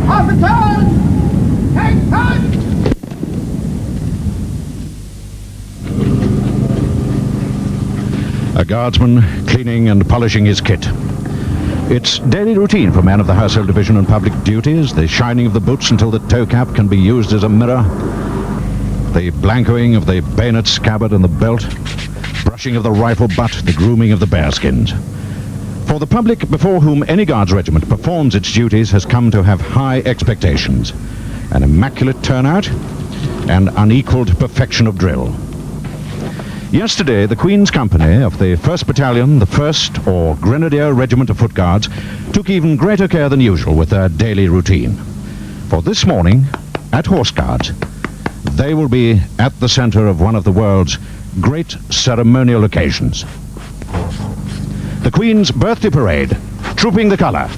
officers! Take time! A guardsman cleaning and polishing his kit. It's daily routine for a man of the Household Division and public duties, the shining of the boots until the toe cap can be used as a mirror, the blancoing of the bayonet scabbard and the belt, brushing of the rifle butt, the grooming of the bearskins. For the public before whom any Guards regiment performs its duties has come to have high expectations, an immaculate turnout and unequalled perfection of drill. Yesterday, the Queen's Company of the 1st Battalion, the 1st or Grenadier Regiment of Foot Guards, took even greater care than usual with their daily routine. For this morning, at Horse Guards, they will be at the center of one of the world's great ceremonial occasions. The Queen's birthday parade, trooping the colour.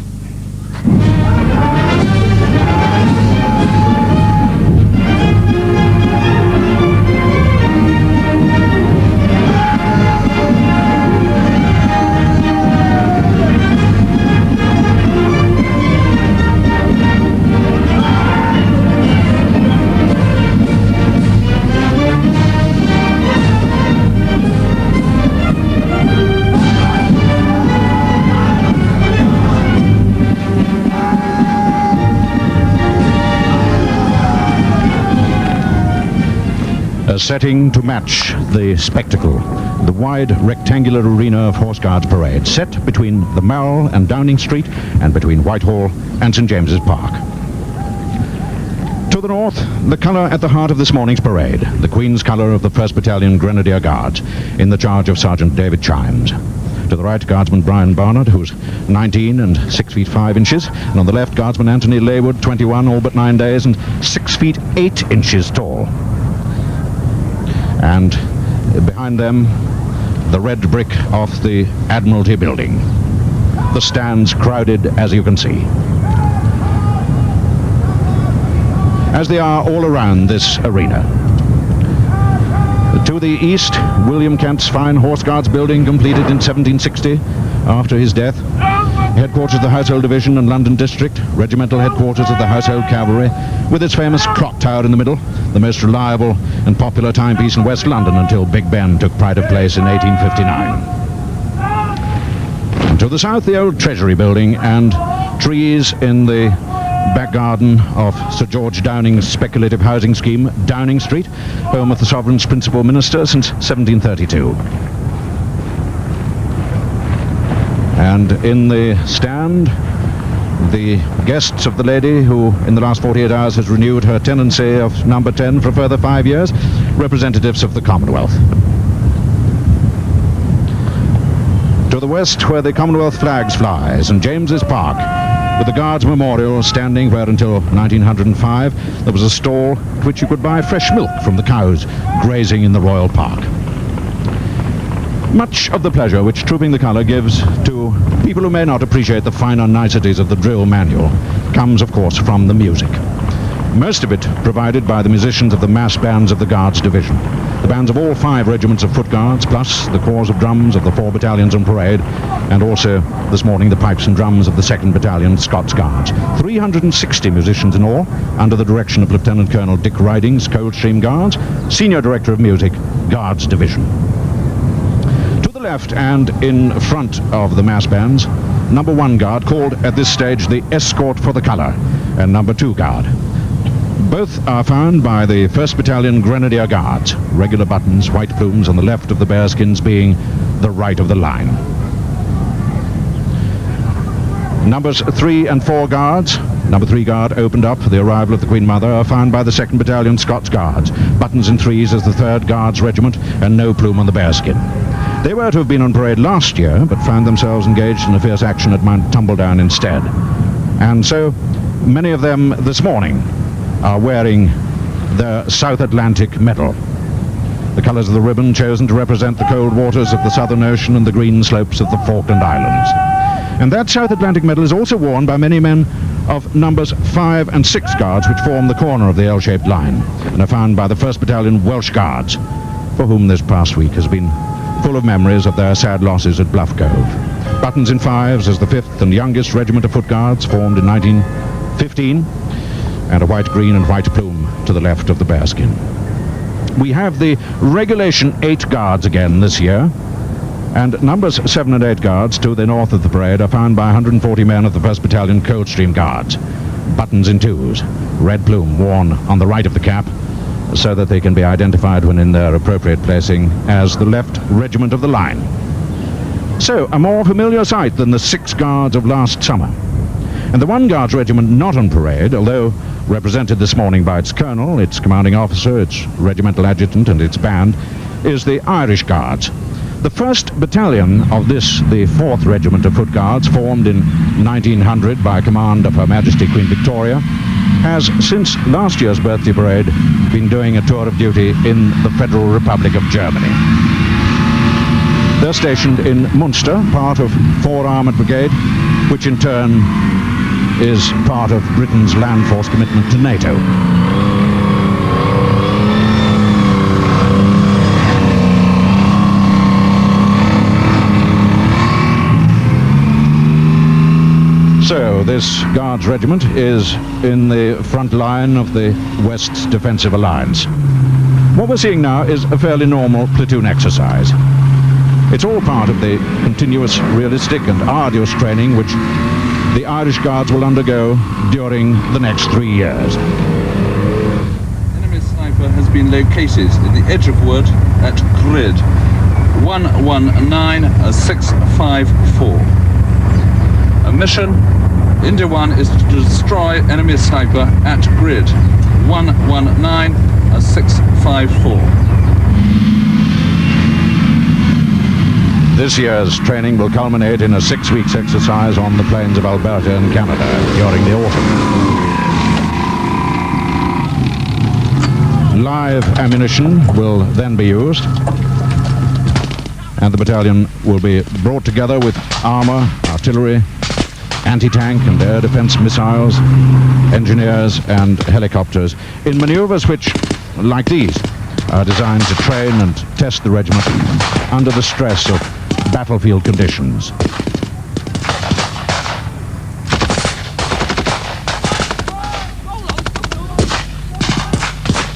A setting to match the spectacle, the wide rectangular arena of Horse Guards Parade, set between the Mall and Downing Street and between Whitehall and St James's Park. To the north, the colour at the heart of this morning's parade, the Queen's colour of the 1st Battalion Grenadier Guards, in the charge of Sergeant David Chimes. To the right, Guardsman Brian Barnard, who's 19 and 6 feet 5 inches, and on the left, Guardsman Anthony Laywood, 21, all but 9 days, and 6 feet 8 inches tall. And behind them, the red brick off the Admiralty building. The stands crowded, as you can see. As they are all around this arena. To the east, William Kent's fine Horse Guards building, completed in 1760 after his death. Headquarters of the Household Division and London District, regimental headquarters of the Household Cavalry, with its famous clock tower in the middle, the most reliable and popular timepiece in West London until Big Ben took pride of place in 1859. And to the south, the old Treasury building and trees in the back garden of Sir George Downing's speculative housing scheme, Downing Street, home of the Sovereign's principal minister since 1732. And in the stand, the guests of the lady who in the last 48 hours has renewed her tenancy of number 10 for a further 5 years, representatives of the Commonwealth. To the west, where the Commonwealth flags fly, St James's Park, with the Guards Memorial standing where until 1905 there was a stall at which you could buy fresh milk from the cows grazing in the Royal Park. Much of the pleasure which Trooping the Colour gives to people who may not appreciate the finer niceties of the drill manual comes, of course, from the music. Most of it provided by the musicians of the mass bands of the Guards Division. The bands of all 5 regiments of Foot Guards, plus the corps of drums of the 4 battalions on parade, and also, this morning, the pipes and drums of the 2nd Battalion Scots Guards. 360 musicians in all, under the direction of Lieutenant Colonel Dick Ridings, Coldstream Guards, Senior Director of Music, Guards Division. To the left and in front of the mass bands, number 1 Guard, called at this stage the Escort for the Colour, and number 2 Guard. Both are found by the 1st Battalion Grenadier Guards, regular buttons, white plumes on the left of the bearskins being the right of the line. Numbers 3 and 4 Guards, number 3 Guard opened up for the arrival of the Queen Mother, are found by the 2nd Battalion Scots Guards, buttons in 3s as the 3rd Guards Regiment, and no plume on the bearskin. They were to have been on parade last year, but found themselves engaged in a fierce action at Mount Tumbledown instead. And so, many of them this morning are wearing their South Atlantic medal. The colours of the ribbon chosen to represent the cold waters of the Southern Ocean and the green slopes of the Falkland Islands. And that South Atlantic medal is also worn by many men of numbers 5 and 6 Guards, which form the corner of the L-shaped line, and are found by the 1st Battalion Welsh Guards, for whom this past week has been full of memories of their sad losses at Bluff Cove. Buttons in 5s as the 5th and youngest Regiment of Foot Guards, formed in 15, and a white, green and white plume to the left of the bearskin. We have the regulation 8 guards again this year, and numbers 7 and 8 guards to the north of the parade are found by 140 men of the 1st Battalion Coldstream Guards. Buttons in 2s, red plume worn on the right of the cap, so that they can be identified when in their appropriate placing as the left regiment of the line. So, a more familiar sight than the 6 guards of last summer. And the 1 Guards regiment not on parade, although represented this morning by its colonel, its commanding officer, its regimental adjutant and its band, is the Irish Guards. The 1st Battalion of this, the 4th Regiment of Foot Guards, formed in 1900 by command of Her Majesty Queen Victoria, has since last year's birthday parade been doing a tour of duty in the Federal Republic of Germany. They're stationed in Munster, part of 4 Armoured Brigade, which in turn is part of Britain's land force commitment to NATO. So this Guards regiment is in the front line of the West's defensive alliance. What we're seeing now is a fairly normal platoon exercise. It's all part of the continuous, realistic and arduous training which the Irish Guards will undergo during the next 3 years. Enemy sniper has been located in the edge of wood at grid 119654. Mission India 1 is to destroy enemy sniper at grid 119654. This year's training will culminate in a 6 weeks exercise on the plains of Alberta in Canada during the autumn. Live ammunition will then be used, and the battalion will be brought together with armour, artillery, anti-tank and air defense missiles, engineers and helicopters in maneuvers which, like these, are designed to train and test the regiment under the stress of battlefield conditions.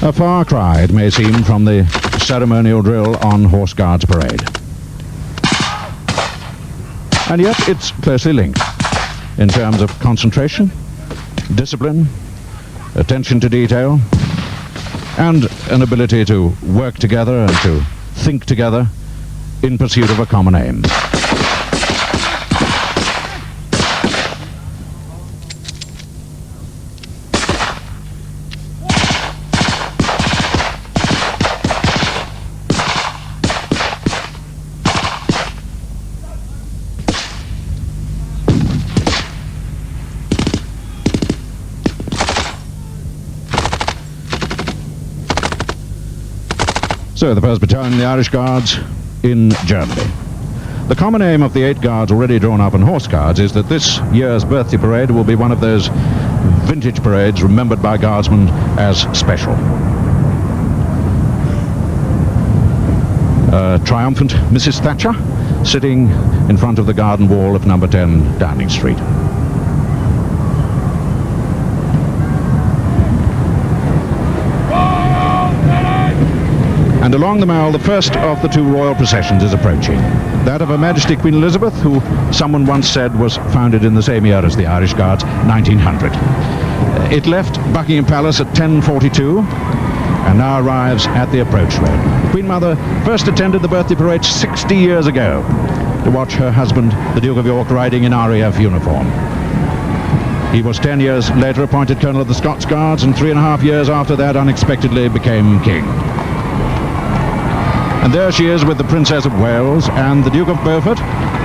A far cry, it may seem, from the ceremonial drill on Horse Guards parade. And yet it's closely linked in terms of concentration, discipline, attention to detail, and an ability to work together and to think together in pursuit of a common aim. So, the 1st Battalion of the Irish Guards in Germany. The common aim of the 8 Guards already drawn up in Horse Guards is that this year's birthday parade will be one of those vintage parades remembered by Guardsmen as special. Triumphant Mrs. Thatcher sitting in front of the garden wall of number 10 Downing Street. And along the Mall, the first of the 2 royal processions is approaching. That of Her Majesty Queen Elizabeth, who someone once said was founded in the same year as the Irish Guards, 1900. It left Buckingham Palace at 10:42 and now arrives at the approach road. The Queen Mother first attended the birthday parade 60 years ago to watch her husband, the Duke of York, riding in RAF uniform. He was 10 years later appointed Colonel of the Scots Guards, and 3.5 years after that unexpectedly became King. And there she is with the Princess of Wales and the Duke of Beaufort,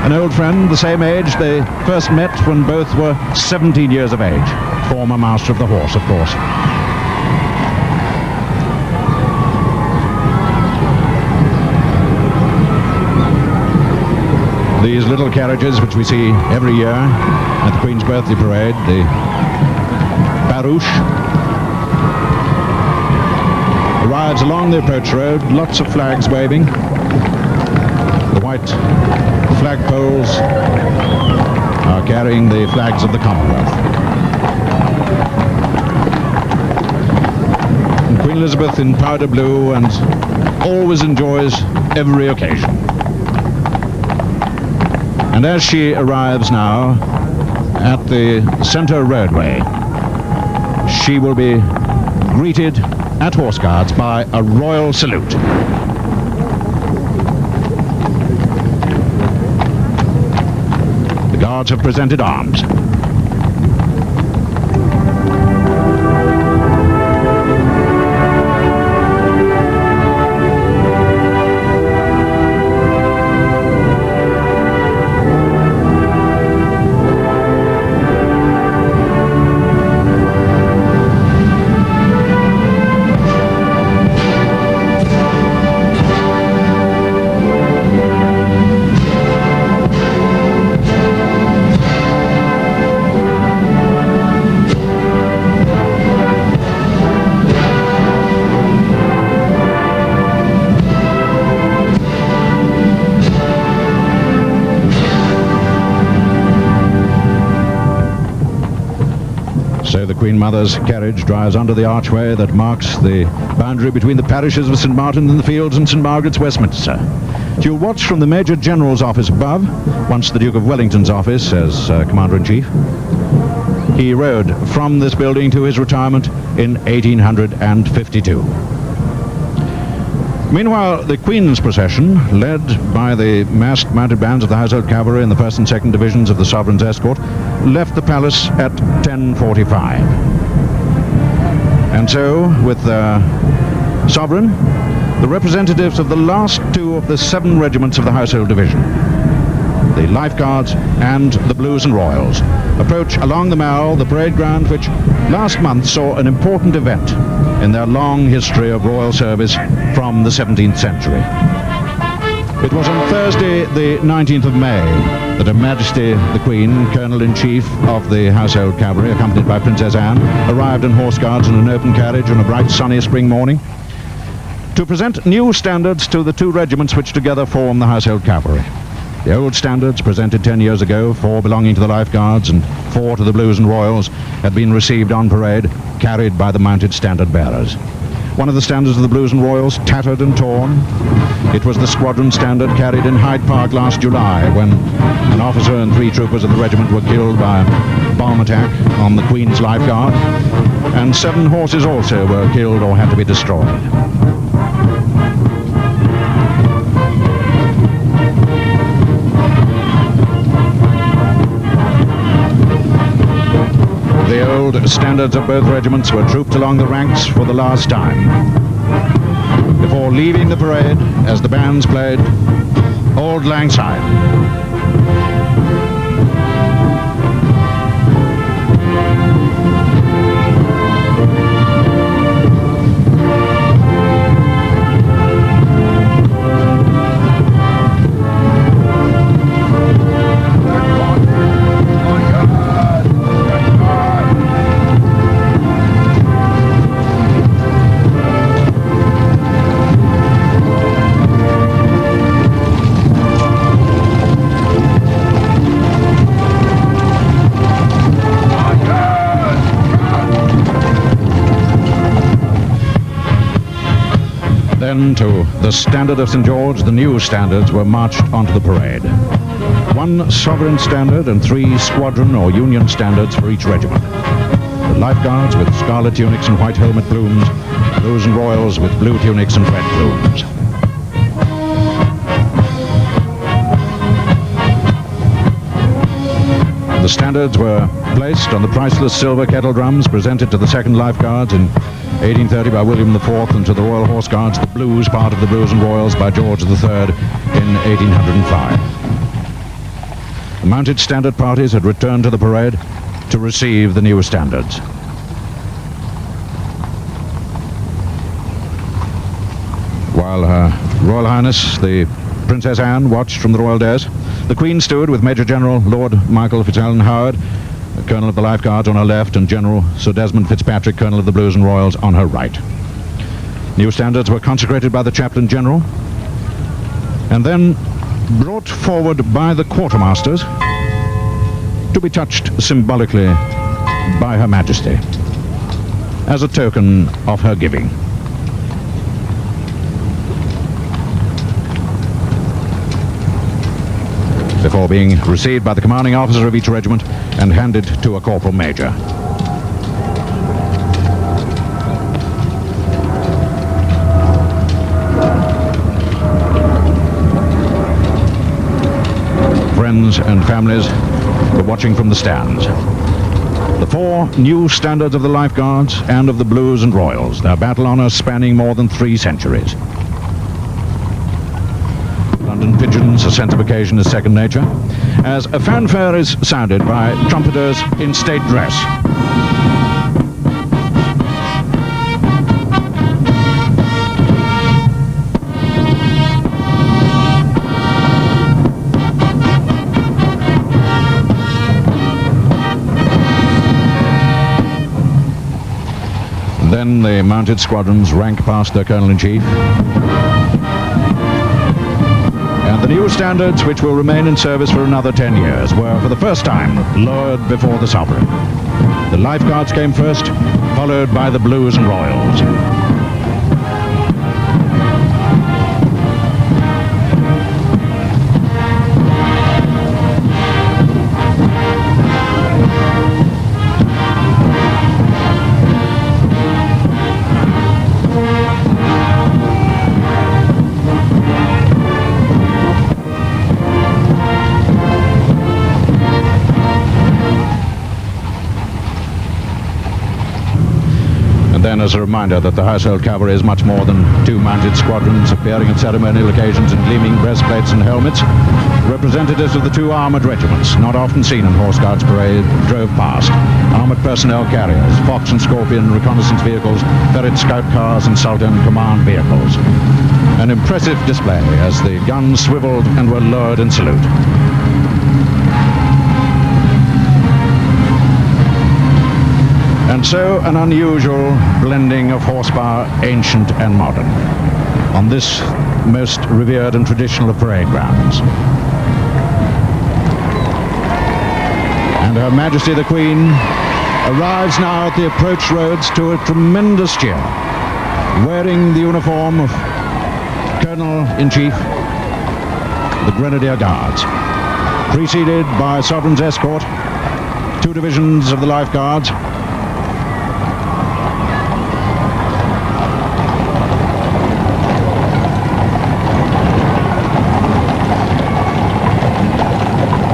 an old friend, the same age. They first met when both were 17 years of age. Former Master of the Horse, of course. These little carriages, which we see every year at the Queen's Birthday Parade, the barouche, arrives along the approach road, lots of flags waving. The white flagpoles are carrying the flags of the Commonwealth. Elizabeth in powder blue and always enjoys every occasion. And as she arrives now at the center roadway, she will be greeted at Horse Guards by a royal salute. The Guards have presented arms. So the Queen Mother's carriage drives under the archway that marks the boundary between the parishes of St. Martin in the Fields and St. Margaret's, Westminster. She'll watch from the Major General's office above, once the Duke of Wellington's office as Commander-in-Chief. He rode from this building to his retirement in 1852. Meanwhile, the Queen's procession, led by the masked mounted bands of the Household Cavalry and the 1st and 2nd Divisions of the Sovereign's escort, left the palace at 10:45. And so, with the Sovereign, the representatives of the last two of the 7 regiments of the Household Division, the Life Guards and the Blues and Royals, approach along the Mall, the parade ground which last month saw an important event in their long history of royal service from the 17th century. It was on Thursday, the 19th of May, that Her Majesty the Queen, Colonel-in-Chief of the Household Cavalry, accompanied by Princess Anne, arrived in Horse Guards in an open carriage on a bright sunny spring morning to present new standards to the 2 regiments which together form the Household Cavalry. The old standards, presented 10 years ago, 4 belonging to the Life Guards and 4 to the Blues and Royals, had been received on parade, carried by the mounted standard bearers. One of the standards of the Blues and Royals, tattered and torn. It was the squadron standard carried in Hyde Park last July, when an officer and 3 troopers of the regiment were killed by a bomb attack on the Queen's Life Guard, and 7 horses also were killed or had to be destroyed. The old standards of both regiments were trooped along the ranks for the last time, before leaving the parade as the bands played Auld Lang Syne. Then to the Standard of St. George, the new standards were marched onto the parade. 1 sovereign standard and 3 squadron or union standards for each regiment. The Life Guards with scarlet tunics and white helmet plumes, Blues and Royals with blue tunics and red plumes. The standards were placed on the priceless silver kettle drums presented to the 2nd Life Guards in 1830 by William IV, and to the Royal Horse Guards, the Blues, part of the Blues and Royals, by George III in 1805. The mounted standard parties had returned to the parade to receive the new standards. While Her Royal Highness, the Princess Anne, watched from the royal dais, the Queen stood with Major General Lord Michael Fitzallen Howard, Colonel of the Life Guards, on her left, and General Sir Desmond Fitzpatrick, Colonel of the Blues and Royals, on her right. New standards were consecrated by the Chaplain General and then brought forward by the quartermasters to be touched symbolically by Her Majesty as a token of her giving. before being received by the commanding officer of each regiment and handed to a corporal major. Friends and families were watching from the stands. The 4 new standards of the Life Guards and of the Blues and Royals, their battle honours spanning more than 3 centuries. London pigeons, a sense of occasion is second nature, as a fanfare is sounded by trumpeters in state dress. Then the mounted squadrons rank past their colonel-in-chief. And the new standards, which will remain in service for another 10 years, were for the first time lowered before the sovereign. The Life Guards came first, followed by the Blues and Royals. Then, as a reminder that the Household Cavalry is much more than 2 mounted squadrons appearing at ceremonial occasions in gleaming breastplates and helmets, representatives of the 2 armoured regiments, not often seen in Horse Guards parade, drove past. Armoured personnel carriers, Fox and Scorpion reconnaissance vehicles, Ferret scout cars and Sultan command vehicles. An impressive display as the guns swiveled and were lowered in salute. And so an unusual blending of horsepower, ancient and modern, on this most revered and traditional of parade grounds. And Her Majesty the Queen arrives now at the approach roads to a tremendous cheer, wearing the uniform of Colonel-in-Chief, the Grenadier Guards, preceded by Sovereign's escort, 2 divisions of the Life Guards,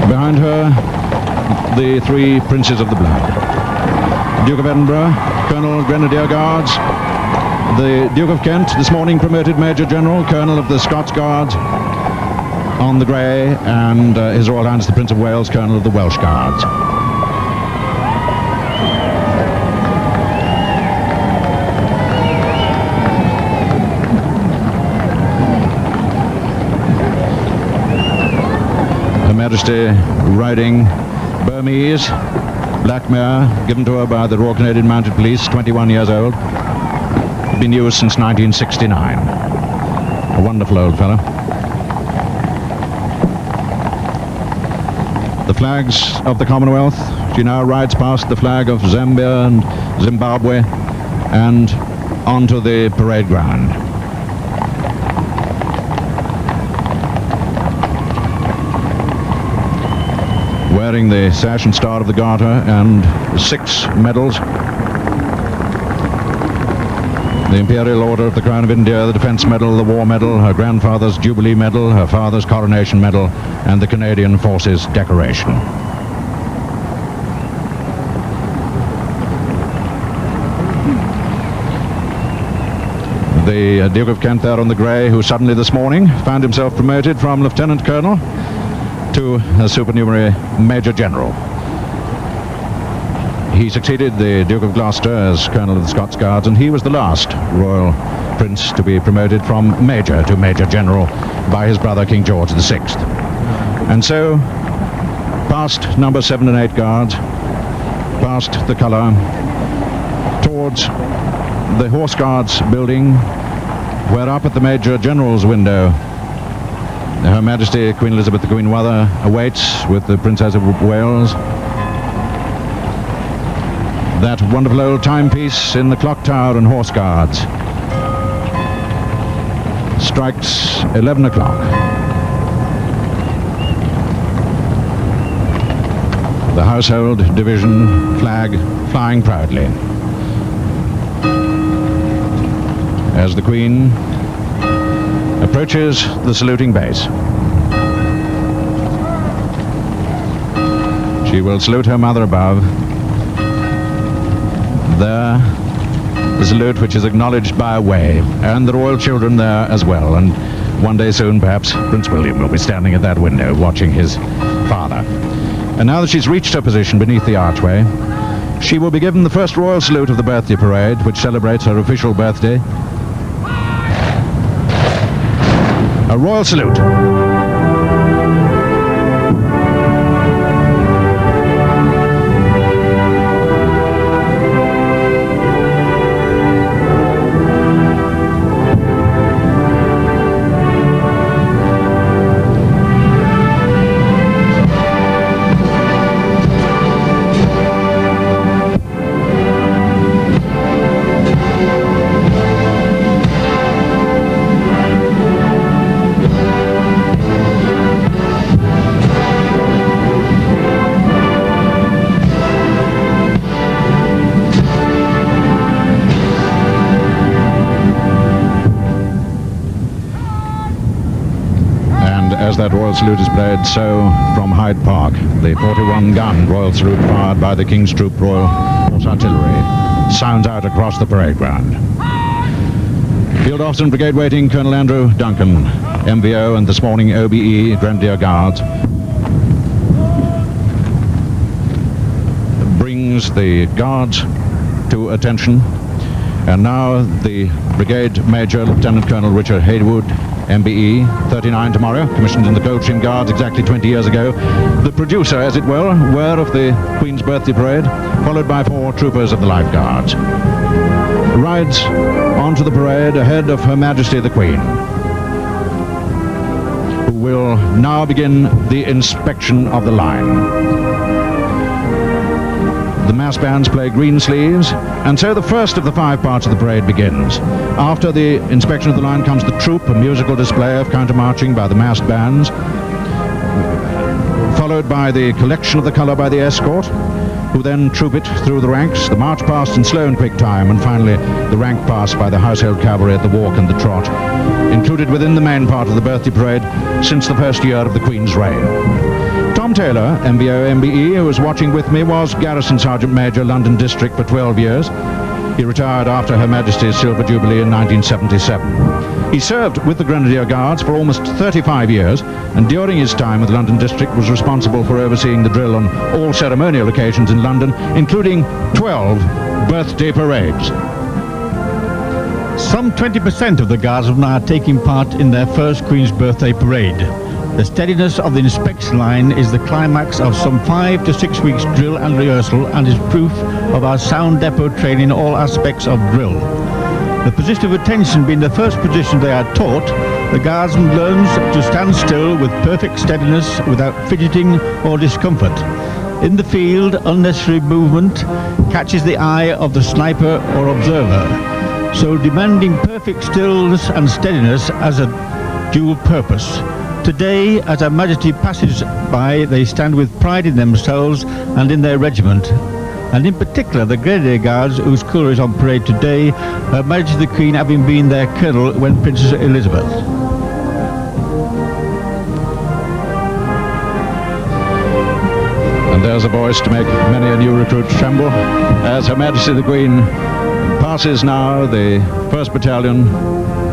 behind her, the 3 princes of the blood. Duke of Edinburgh, Colonel Grenadier Guards, the Duke of Kent, this morning promoted Major General, Colonel of the Scots Guards on the grey, and His Royal Highness the Prince of Wales, Colonel of the Welsh Guards. Her Majesty riding Burmese, black mare, given to her by the Royal Canadian Mounted Police, 21 years old. Been used since 1969. A wonderful old fellow. The flags of the Commonwealth. She now rides past the flag of Zambia and Zimbabwe and onto the parade ground. Wearing the sash and star of the Garter and 6 medals. The Imperial Order of the Crown of India, the Defence Medal, the War Medal, her grandfather's Jubilee Medal, her father's Coronation Medal, and the Canadian Forces Decoration. The Duke of Kent there on the grey, who suddenly this morning found himself promoted from Lieutenant Colonel to a supernumerary Major General. He succeeded the Duke of Gloucester as Colonel of the Scots Guards, and he was the last Royal Prince to be promoted from Major to Major General by his brother King George VI. And so, past number 7 and 8 Guards, past the colour, towards the Horse Guards building, where up at the Major General's window, Her Majesty Queen Elizabeth the Queen Mother awaits with the Princess of Wales. That wonderful old timepiece in the clock tower and Horse Guards strikes 11 o'clock. the Household Division flag flying proudly as the Queen approaches the saluting base. She will salute her mother above. There, the salute which is acknowledged by a wave, and the royal children there as well. And one day soon, perhaps, Prince William will be standing at that window watching his father. And now that she's reached her position beneath the archway, she will be given the first royal salute of the birthday parade, which celebrates her official birthday. A royal salute. As that royal salute is played, so from Hyde Park, the 41-gun royal salute fired by the King's Troop Royal Horse Artillery sounds out across the parade ground. Field Officer and Brigade Waiting Colonel Andrew Duncan, MVO, and this morning OBE Grenadier Guards brings the Guards to attention. And now the Brigade Major Lieutenant Colonel Richard Haywood, MBE, 39 tomorrow, commissioned in the Coldstream Guards exactly 20 years ago. The producer, as it were of the Queen's birthday parade, followed by 4 troopers of the Life Guards. Rides onto the parade ahead of Her Majesty the Queen, who will now begin the inspection of the line. The mass bands play green sleeves, and so the first of the 5 parts of the parade begins. After the inspection of the line comes the troop, a musical display of countermarching by the massed bands, followed by the collection of the colour by the escort, who then troop it through the ranks, the march past in slow and quick time, and finally the rank pass by the household cavalry at the walk and the trot, included within the main part of the birthday parade since the first year of the Queen's reign. Tom Taylor, MBO MBE, who was watching with me, was Garrison Sergeant Major, London District, for 12 years. He retired after Her Majesty's Silver Jubilee in 1977. He served with the Grenadier Guards for almost 35 years, and during his time with London District was responsible for overseeing the drill on all ceremonial occasions in London, including 12 birthday parades. Some 20% of the Guards are now taking part in their first Queen's birthday parade. The steadiness of the inspection line is the climax of some 5 to 6 weeks drill and rehearsal, and is proof of our sound depot training in all aspects of drill. The position of attention being the first position they are taught, the Guardsman learns to stand still with perfect steadiness without fidgeting or discomfort. In the field, unnecessary movement catches the eye of the sniper or observer, so demanding perfect stillness and steadiness as a dual purpose. Today, as Her Majesty passes by, they stand with pride in themselves and in their regiment, and in particular the Grenadier Guards, whose colour is on parade today, Her Majesty the Queen having been their colonel when Princess Elizabeth. And there's a voice to make many a new recruit tremble as Her Majesty the Queen passes now the 1st Battalion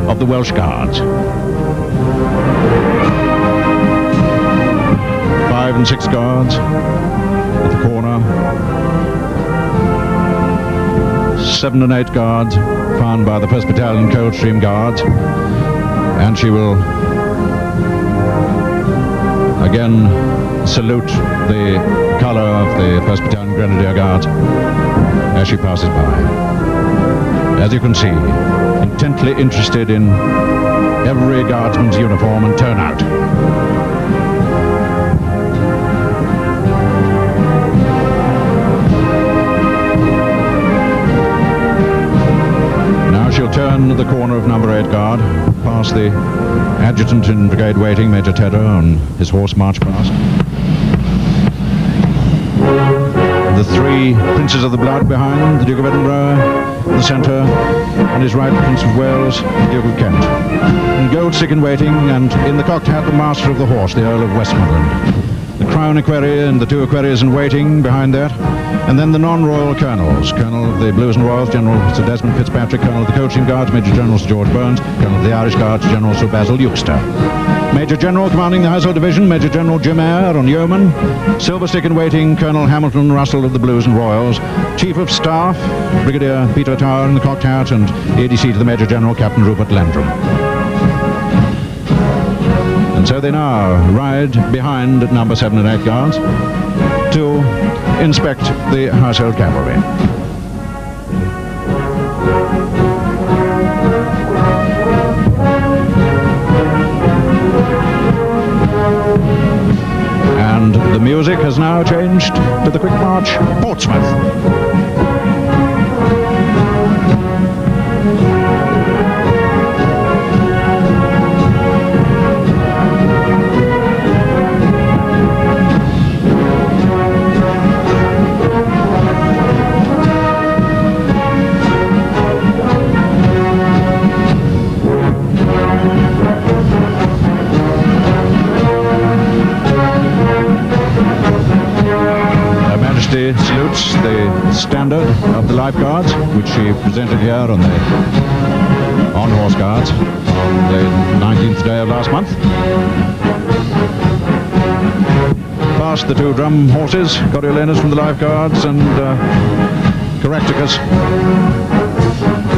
of the Welsh Guards. 5 and 6 guards at the corner, 7 and 8 guards found by the 1st Battalion Coldstream Guards, and she will again salute the colour of the 1st Battalion Grenadier Guards as she passes by. As you can see, intently interested in every guardsman's uniform and turnout. She'll turn the corner of number 8 guard, past the adjutant in brigade waiting, Major Tedder, on his horse march past. The three princes of the blood behind, the Duke of Edinburgh in the centre, and his right, the Prince of Wales, the Duke of Kent. In gold stick in waiting, and in the cocked hat, the master of the horse, the Earl of Westmoreland. The Crown Equerry and the two equerries in waiting behind that, and then the non-royal colonels. Colonel of the Blues and Royals, General Sir Desmond Fitzpatrick. Colonel of the Coaching Guards, Major General Sir George Burns. Colonel of the Irish Guards, General Sir Basil Euxter. Major General commanding the Household Division, Major General Jim Eyre on Yeoman. Silver stick in waiting, Colonel Hamilton Russell of the Blues and Royals. Chief of Staff, Brigadier Peter Tower in the cocked hat, and ADC to the Major General, Captain Rupert Landrum. And so they now ride behind number 7 and 8 Guards to inspect the Household Cavalry. And the music has now changed to the quick march, Portsmouth. Majesty salutes the standard of the Life Guards, which she presented here on the on-horse guards on the 19th day of last month. Past the two drum horses, Coriolanus from the Life Guards and Caractacus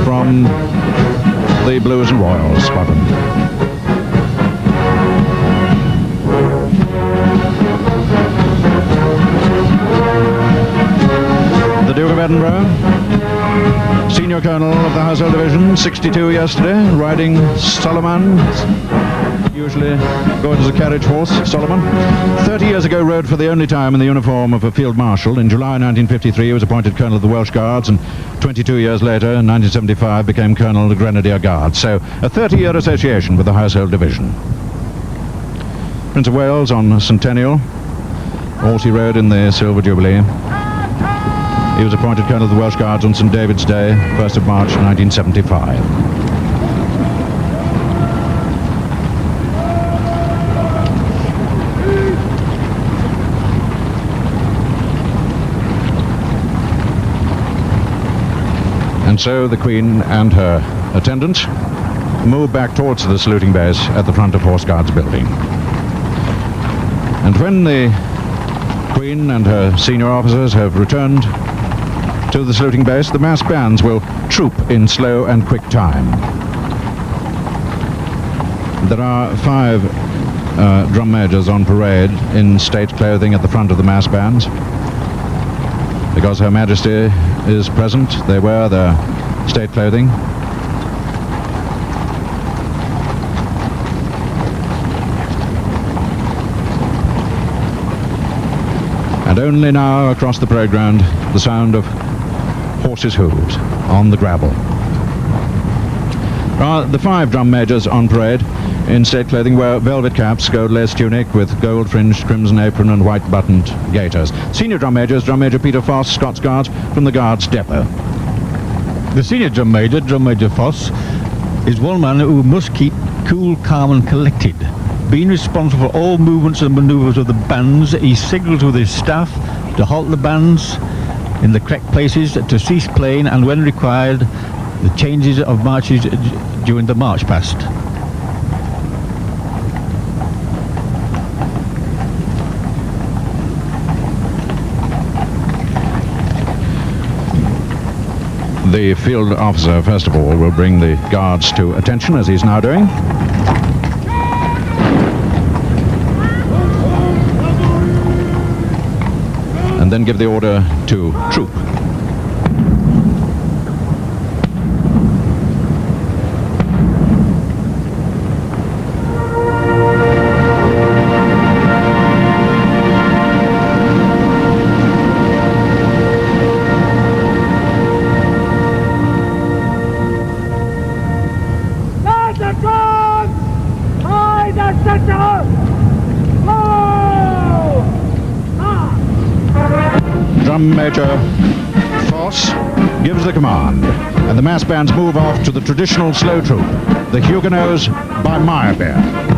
from the Blues and Royals, Scotland. The Duke of Edinburgh, Senior Colonel of the Household Division, 62 yesterday, riding Solomon, usually going as a carriage horse, Solomon. 30 years ago rode for the only time in the uniform of a Field Marshal. In July 1953 he was appointed Colonel of the Welsh Guards, and 22 years later, in 1975, became Colonel of the Grenadier Guards. So a 30-year association with the Household Division. Prince of Wales on Centennial, horse he rode in the Silver Jubilee. He was appointed Colonel of the Welsh Guards on St David's Day, 1st of March 1975. And so the Queen and her attendants move back towards the saluting base at the front of Horse Guards building. And when the Queen and her senior officers have returned to the saluting base, the mass bands will troop in slow and quick time. There are 5 drum majors on parade in state clothing at the front of the mass bands. Because Her Majesty is present, they wear their state clothing. And only now across the parade ground, the sound of horses' hooves on the gravel. The 5 drum majors on parade in state clothing wear velvet caps, gold lace tunic with gold fringed crimson apron and white buttoned gaiters. Senior drum majors, Drum Major Peter Foss, Scots Guards, from the Guards Depot. The senior drum major Foss, is one man who must keep cool, calm and collected. Being responsible for all movements and manoeuvres of the bands, he signals with his staff to halt the bands in the correct places, to cease playing, and when required, the changes of marches during the march past. The field officer, first of all, will bring the guards to attention, as he's now doing. And then give the order to troop. Major Force gives the command, and the mass bands move off to the traditional slow troop, the Huguenots by Meyerbeer.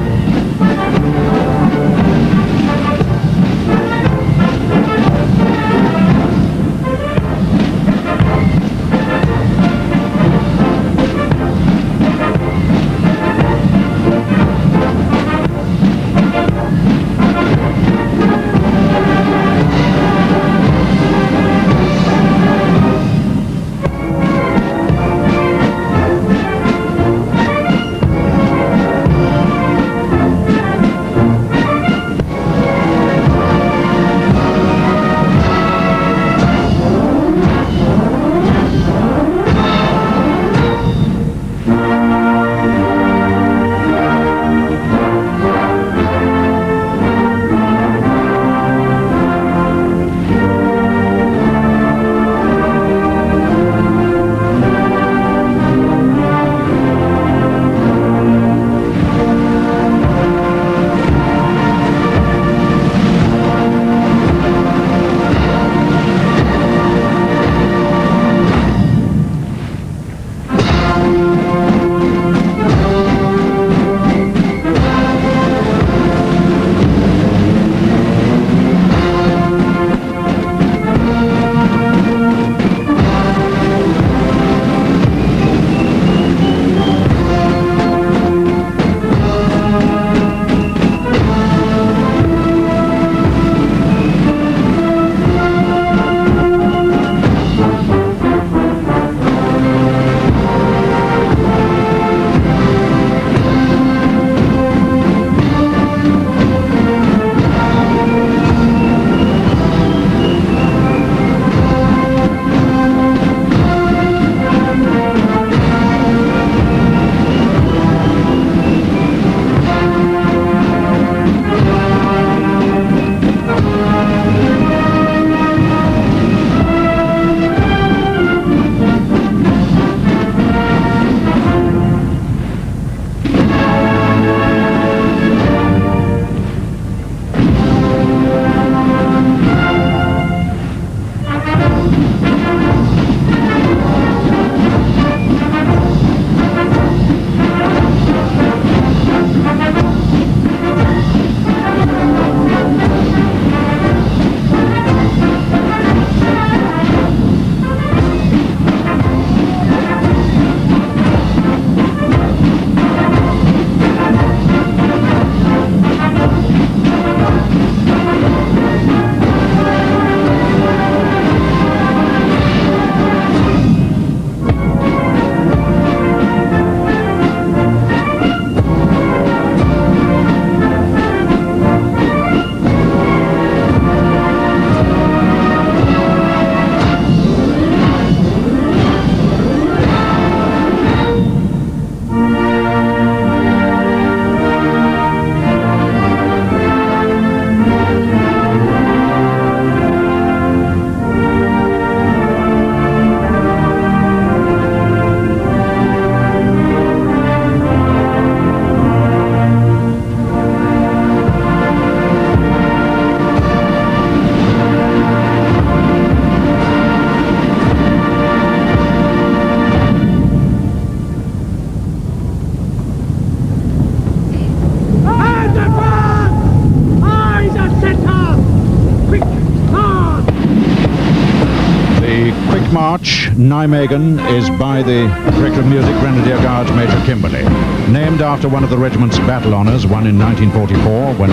March, Nijmegen, is by the Director of Music, Grenadier Guards Major Kimberley, named after one of the regiment's battle honours won in 1944 when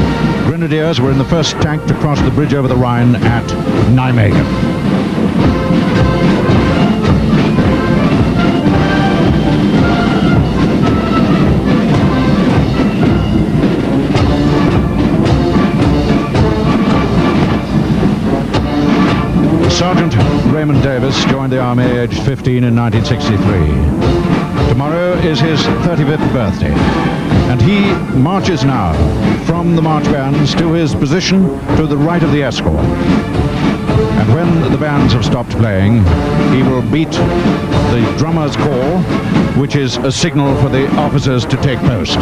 Grenadiers were in the first tank to cross the bridge over the Rhine at Nijmegen. Sergeant Raymond Davis joined the Army aged 15 in 1963. Tomorrow is his 35th birthday, and he marches now from the march bands to his position to the right of the escort. And when the bands have stopped playing, he will beat the drummer's call, which is a signal for the officers to take post.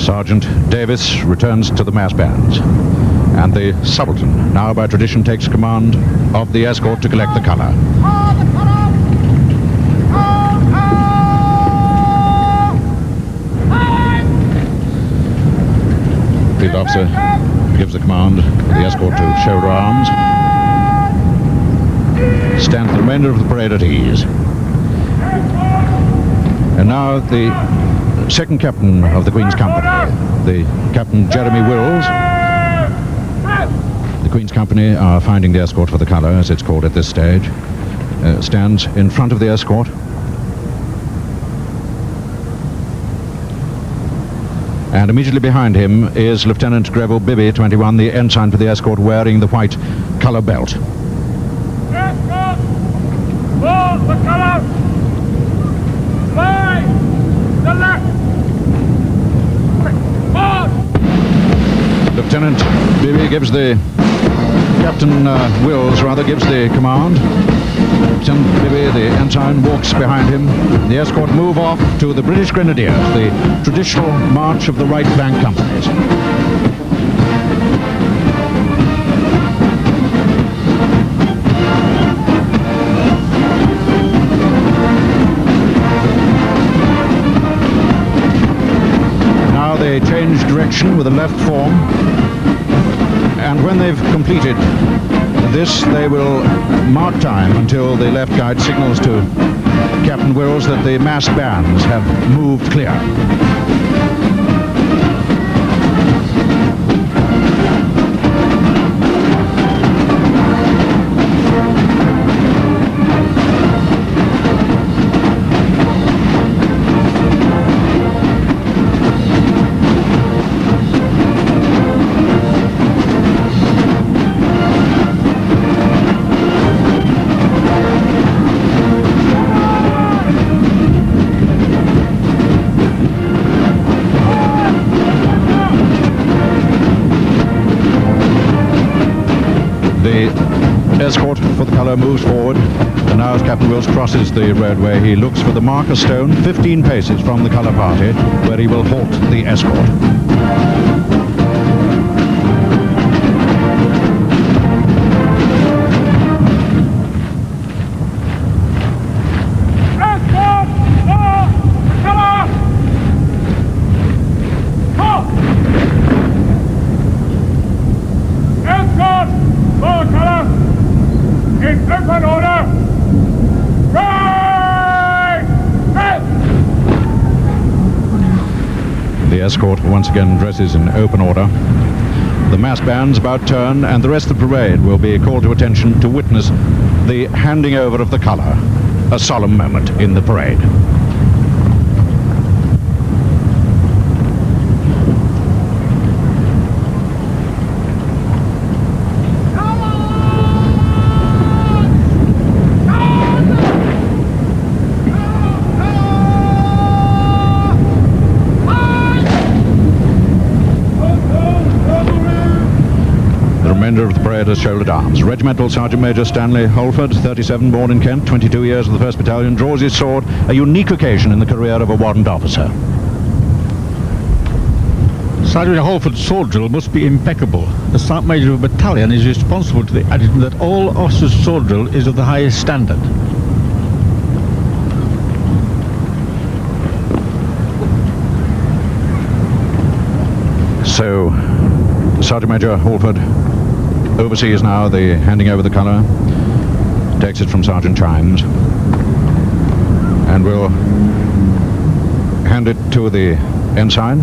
Sergeant Davis returns to the mass bands, and the subaltern, now by tradition, takes command of the escort to collect the colour. Field officer gives the command for the escort to shoulder arms. Stand the remainder of the parade at ease. And now the second captain of the Queen's Company, the Captain Jeremy Wills. The Queen's Company are finding the escort for the colour, as it's called at this stage. Stands in front of the escort. And immediately behind him is Lieutenant Greville Bibby, 21, the ensign for the escort, wearing the white colour belt. Escort! For the colour! Fly! The left! Forward! Lieutenant Bibby gives the... Captain Wills, rather, gives the command. Lieutenant Bibby, the ensign, walks behind him. The escort move off to the British Grenadiers, the traditional march of the right flank companies. Now they change direction with a left form, and when they've completed this, they will mark time until the left guide signals to Captain Wills that the mass bands have moved clear. Escort for the colour moves forward, and now as Captain Wills crosses the roadway, he looks for the marker stone 15 paces from the colour party, where he will halt the escort. The escort once again dresses in open order. The mass bands about turn, and the rest of the parade will be called to attention to witness the handing over of the colour, a solemn moment in the parade. Of the parade has shouldered arms. Regimental Sergeant Major Stanley Holford, 37, born in Kent, 22 years of the 1st Battalion, draws his sword, a unique occasion in the career of a warrant officer. Sergeant Holford's sword drill must be impeccable. The Sergeant Major of a battalion is responsible to the adjutant that all officers' sword drill is of the highest standard. So, Sergeant Major Holford oversees now the handing over the colour, takes it from Sergeant Chimes, and will hand it to the ensign.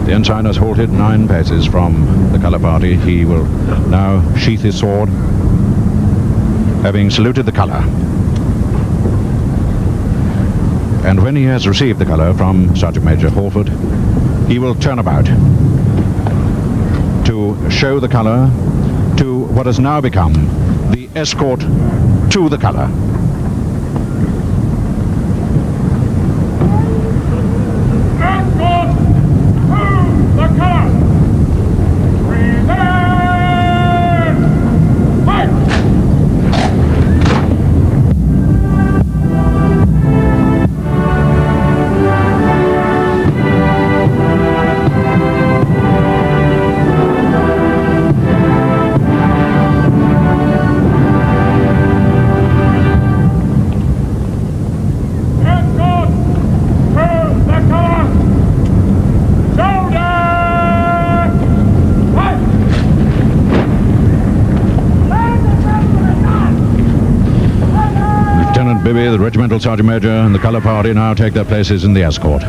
The ensign has halted 9 paces from the colour party. He will now sheath his sword, having saluted the colour. And when he has received the colour from Sergeant Major Holford, he will turn about to show the colour to what has now become the escort to the colour. Escort to the colour! Present! Fight! Bibby, the regimental sergeant major, and the colour party now take their places in the escort.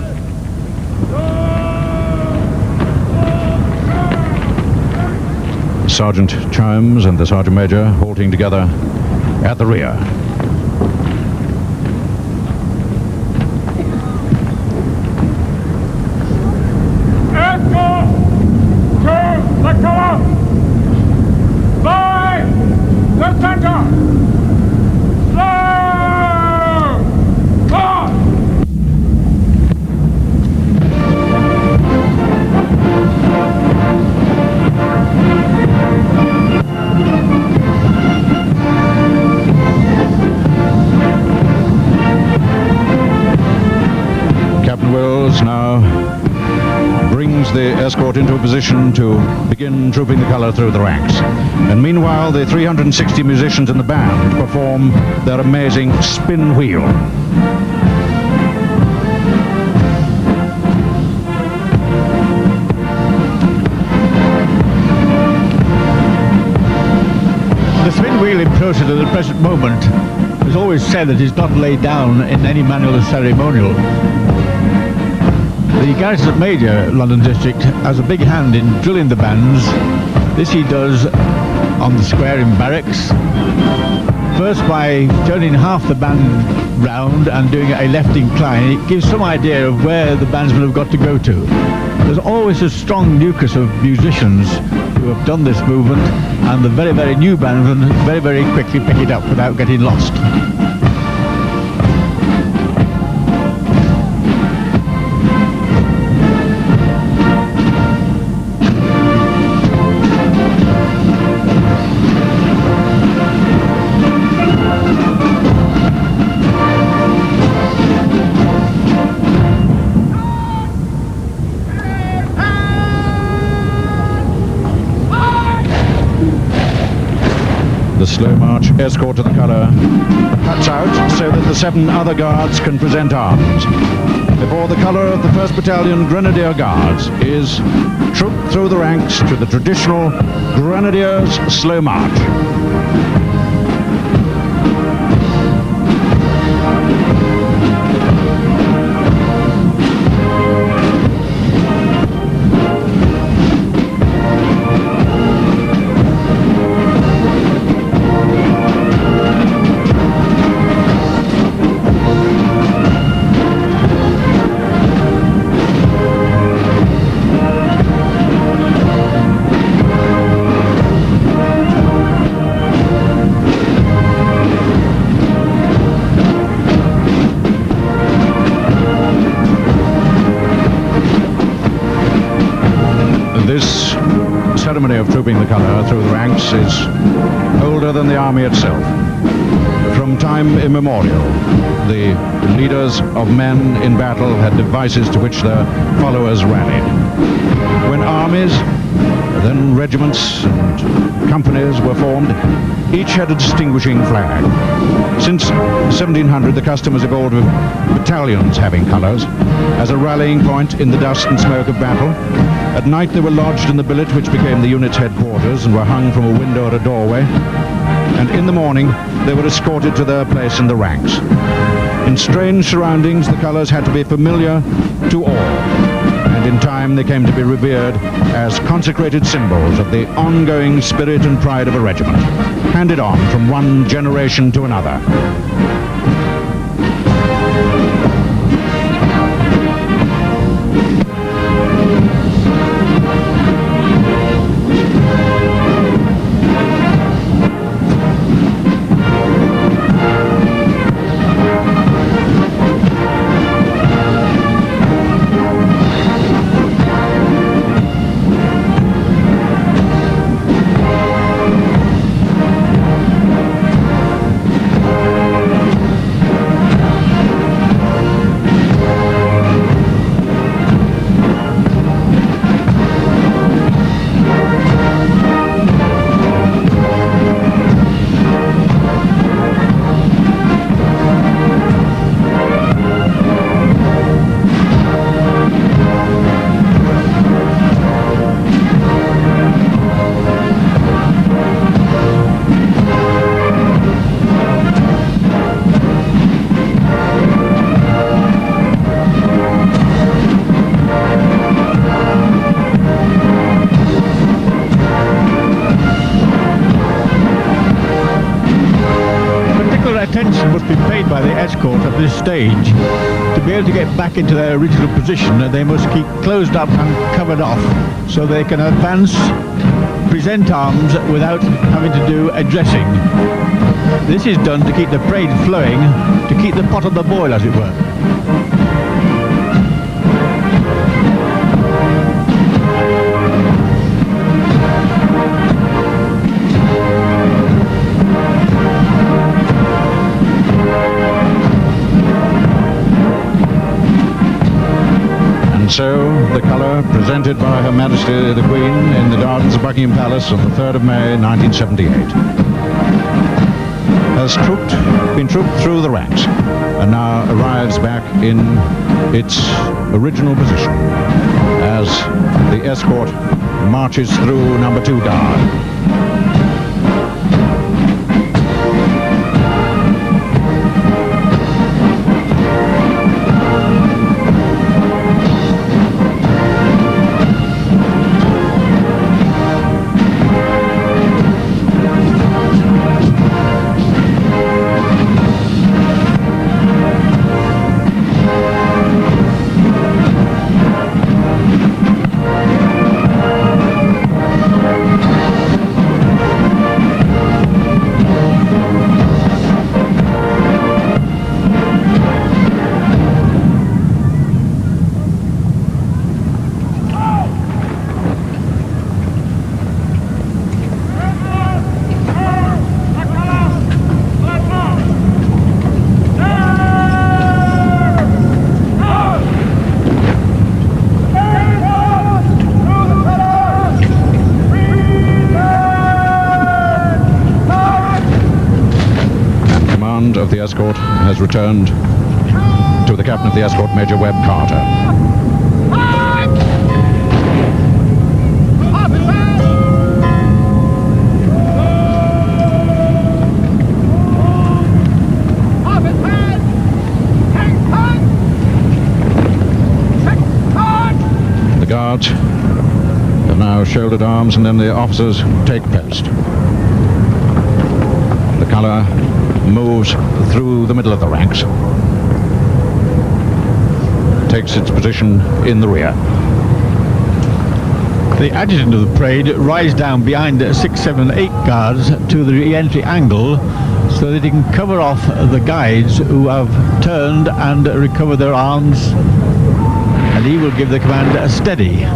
Sergeant Chimes and the sergeant major halting together at the rear. Escort to the colour by the center. Slow march. Captain Wills now brings the escort into a position to begin trooping the colour through the ranks. And meanwhile, the 360 musicians in the band perform their amazing spin wheel. The spin wheel in process at the present moment is always said that it's not laid down in any manual or ceremonial. The Garrison Major, London District, has a big hand in drilling the bands. This he does on the square in barracks. First by turning half the band round and doing a left incline. It gives some idea of where the bandsmen have got to go to. There's always a strong nucleus of musicians who have done this movement, and the very, very new bandsmen very, very quickly pick it up without getting lost. The slow march escort to the colour cuts out so that the 7 other guards can present arms. Before the colour of the 1st Battalion Grenadier Guards is trooped through the ranks to the traditional Grenadiers slow march. This ceremony of trooping the colour through the ranks is older than the army itself. From time immemorial, the leaders of men in battle had devices to which their followers rallied. When armies, then regiments and companies were formed, each had a distinguishing flag. Since 1700, the custom has evolved with battalions having colours as a rallying point in the dust and smoke of battle. At night they were lodged in the billet, which became the unit's headquarters, and were hung from a window or a doorway. And in the morning they were escorted to their place in the ranks. In strange surroundings, the colours had to be familiar to all, and in time they came to be revered as consecrated symbols of the ongoing spirit and pride of a regiment, handed on from one generation to another. this stage. To be able to get back into their original position, they must keep closed up and covered off so they can advance, present arms without having to do a dressing. This is done to keep the parade flowing, to keep the pot on the boil, as it were. And so, the colour presented by Her Majesty the Queen in the gardens of Buckingham Palace on the 3rd of May 1978 has been trooped through the ranks and now arrives back in its original position as the escort marches through number 2 guard. Of the escort has returned to the captain of the escort, Major Webb Carter. The guards have now shouldered arms, and then the officers take post. The colour moves through the middle of the ranks, takes its position in the rear. The adjutant of the parade rides down behind 6, 7, 8 guards to the re-entry angle so that he can cover off the guides who have turned and recovered their arms, and he will give the command a steady.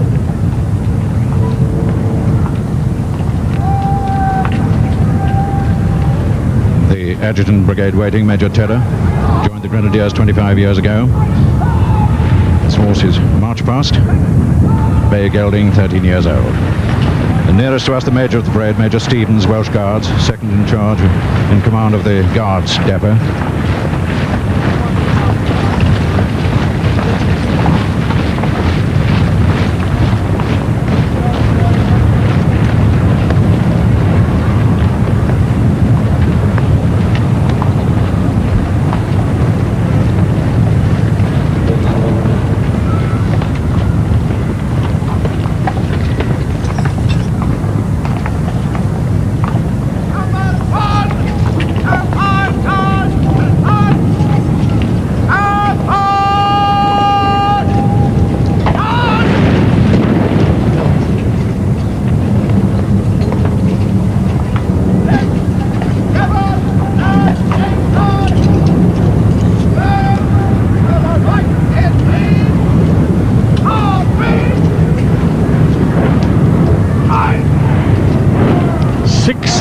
Adjutant Brigade Waiting, Major Tedder, joined the Grenadiers 25 years ago. His horse is march past, bay gelding, 13 years old. And nearest to us, the Major of the parade, Major Stevens, Welsh Guards, second in charge, in command of the Guards Depot.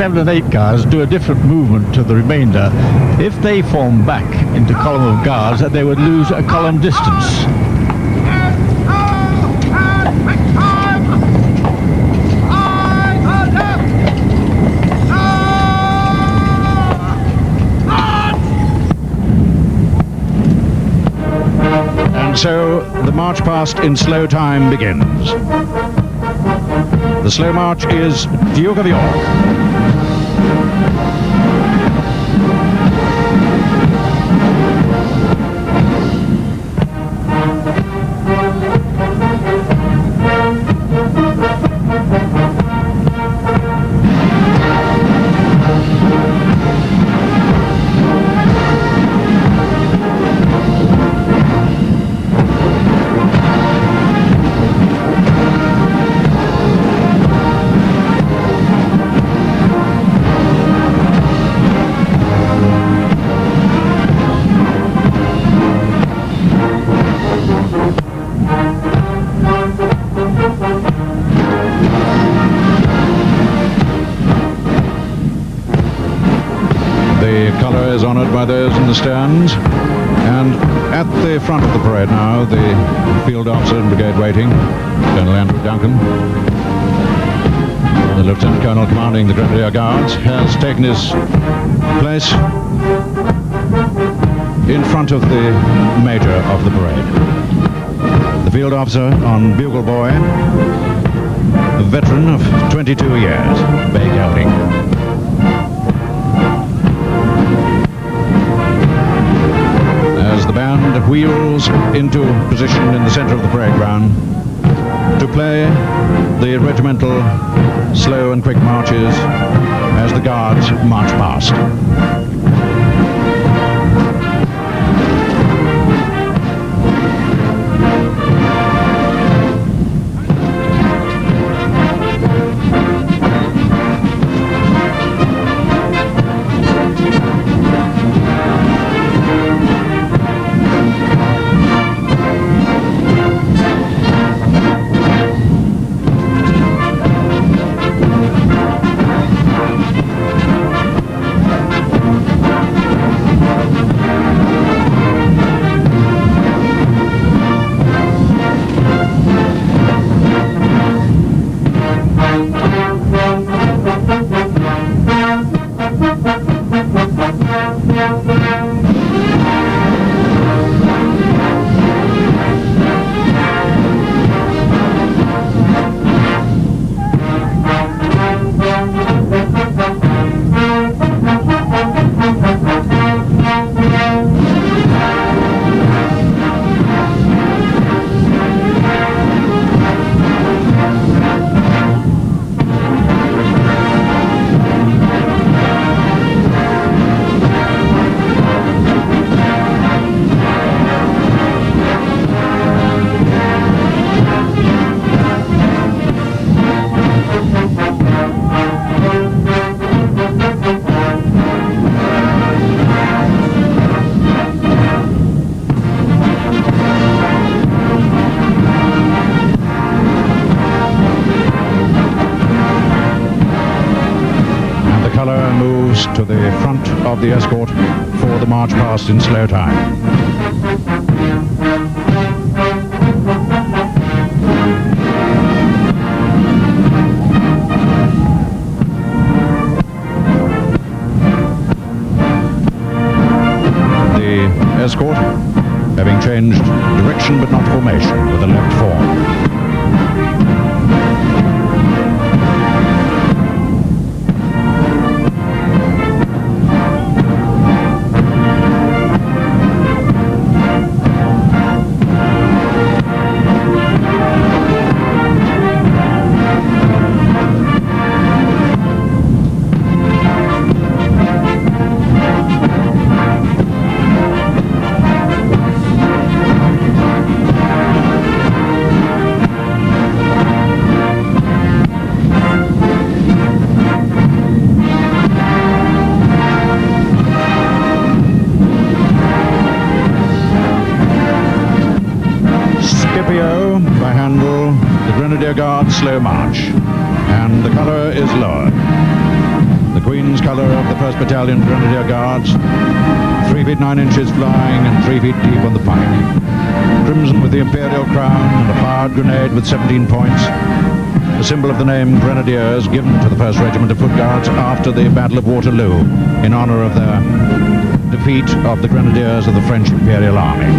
Seven and 8 guards do a different movement to the remainder. If they form back into column of guards, they would lose a column distance. And so the march past in slow time begins. The slow march is Duke of York. always honoured by those in the stands. And at the front of the parade now, the field officer and brigade waiting, Colonel Andrew Duncan, the Lieutenant Colonel commanding the Grenadier Guards, has taken his place in front of the Major of the parade. The field officer on bugle boy, a veteran of 22 years, bay gelding. As the band wheels into position in the center of the parade ground to play the regimental slow and quick marches as the guards march past. To the front of the escort for the march past in slow time. The escort having changed direction but not formation with a left form. By handle, the Grenadier Guards slow march, and the colour is lowered. The Queen's colour of the 1st Battalion Grenadier Guards, 3 feet 9 inches flying and 3 feet deep on the pike. Crimson with the Imperial crown and a fired grenade with 17 points. The symbol of the name Grenadiers given to the 1st Regiment of Foot Guards after the Battle of Waterloo in honour of their defeat of the Grenadiers of the French Imperial Army.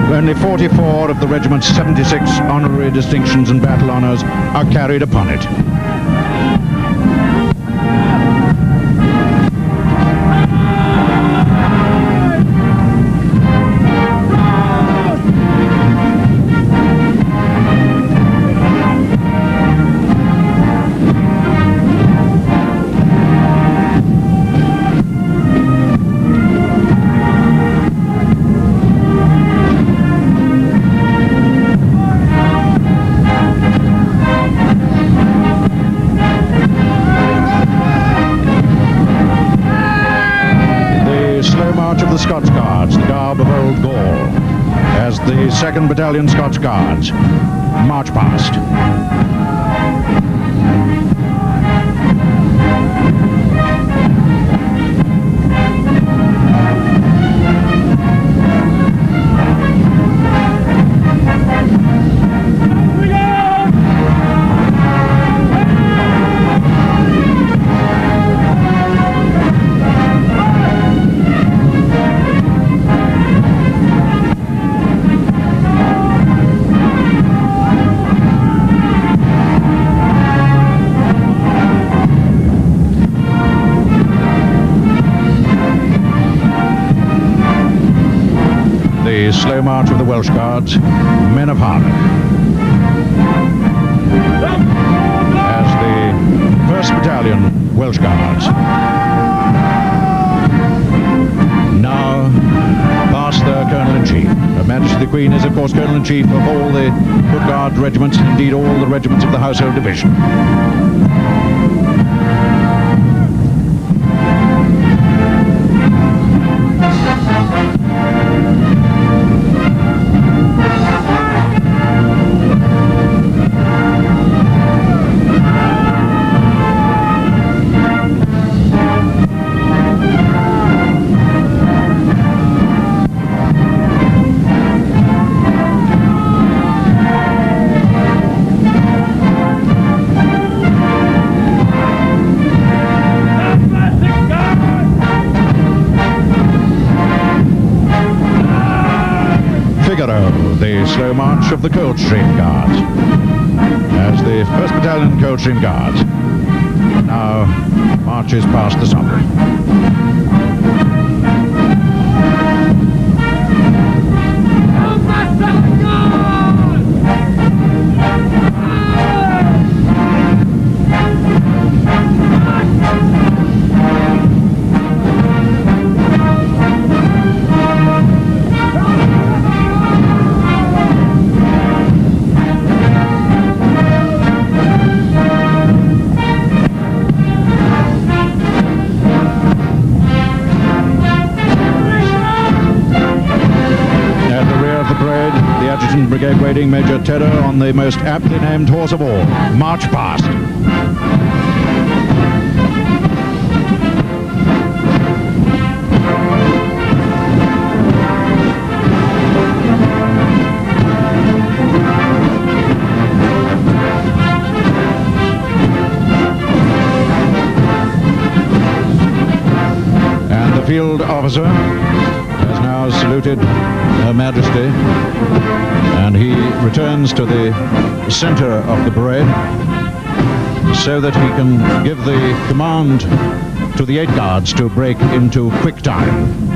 Only 44 of the regiment's 76 honorary distinctions and battle honors are carried upon it. The Scots Guards, the garb of old Gaul, as the 2nd Battalion Scots Guards march past. the slow march of the Welsh Guards, men of Harlem, as the 1st Battalion Welsh Guards now pass their Colonel-in-Chief. Her Majesty the Queen is, of course, Colonel-in-Chief of all the Foot Guard regiments, indeed all the regiments of the Household Division. The slow march of the Coldstream Guards, as the 1st Battalion Coldstream Guards now marches past the sovereign. Brigade waiting Major Terror on the most aptly named horse of all, march past. And the field officer has now saluted Her Majesty, and he returns to the center of the parade so that he can give the command to the 8 Guards to break into quick time.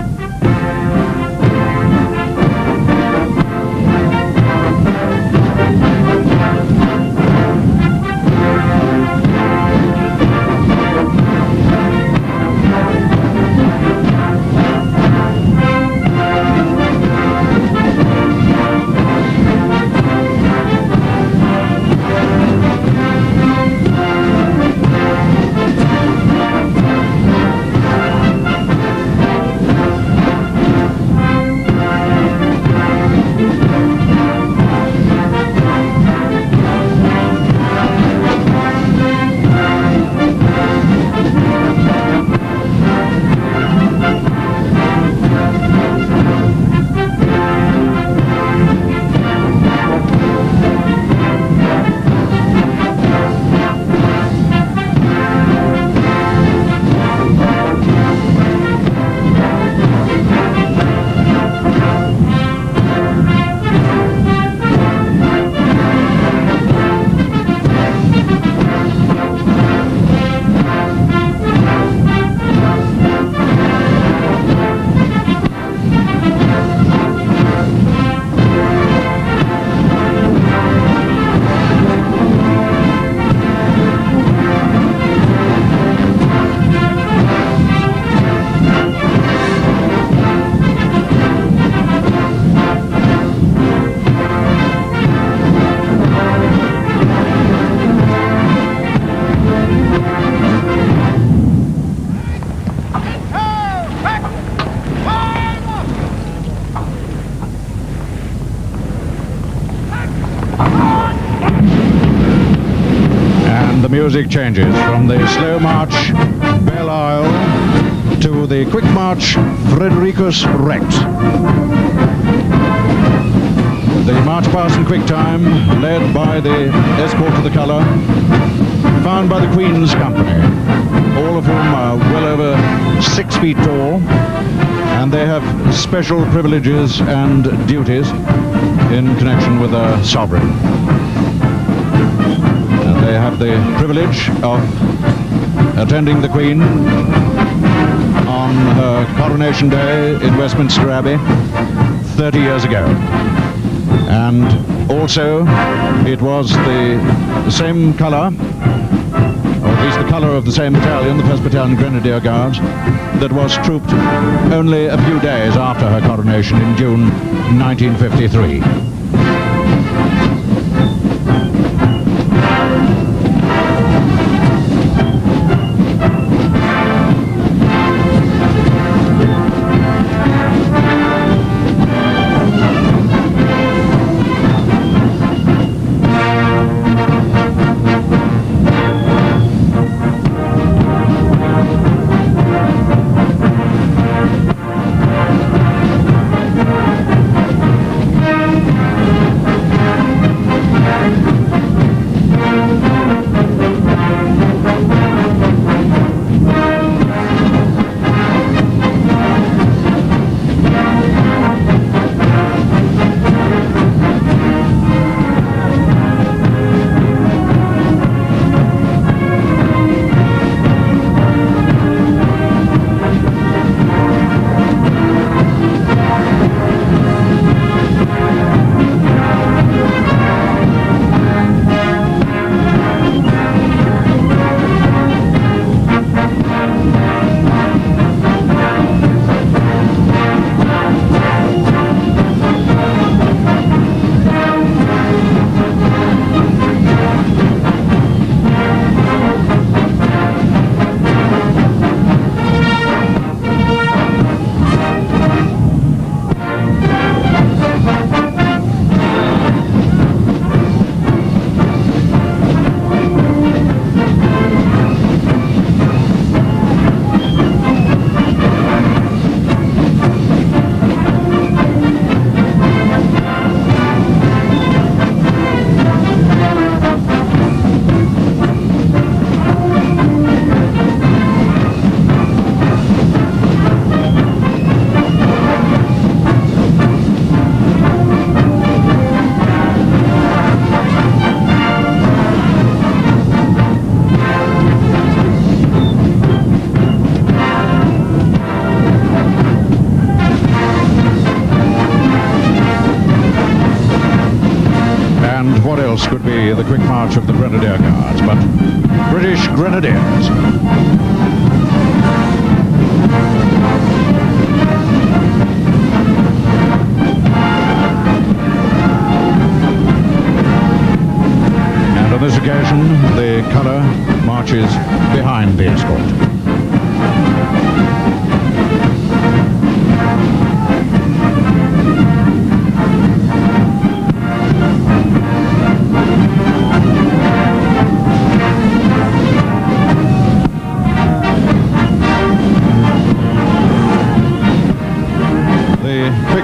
Music changes from the slow march Belle Isle to the quick march Frederikus Rex. The march past in quick time, led by the escort to the colour, found by the Queen's company, all of whom are well over 6 feet tall, and they have special privileges and duties in connection with their sovereign. They have the privilege of attending the Queen on her coronation day in Westminster Abbey, 30 years ago. And also, it was the same colour, or at least the colour of the same battalion, the 1st Battalion Grenadier Guards, that was trooped only a few days after her coronation in June 1953. What else could be the quick march of the Grenadier Guards but British Grenadiers? And on this occasion, the colour marches behind the escort.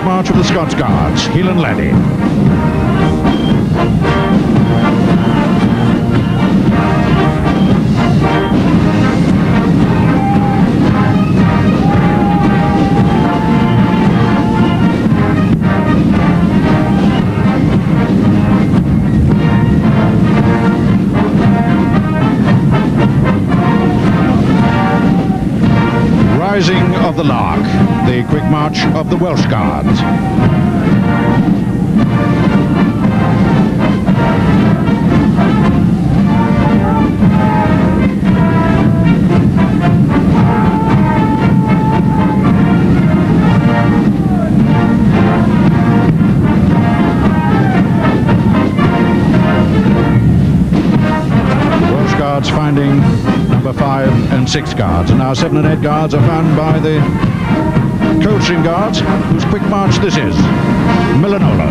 March of the Scots Guards, heel and laddie. Rising of the Lark, the quick march of the Welsh Guards. Welsh Guards finding number 5 and 6 Guards, and now 7 and 8 Guards are found by the Coldstream Guards, whose quick march this is. Milanolo.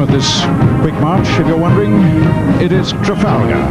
of this quick march, if you're wondering, it is Trafalgar.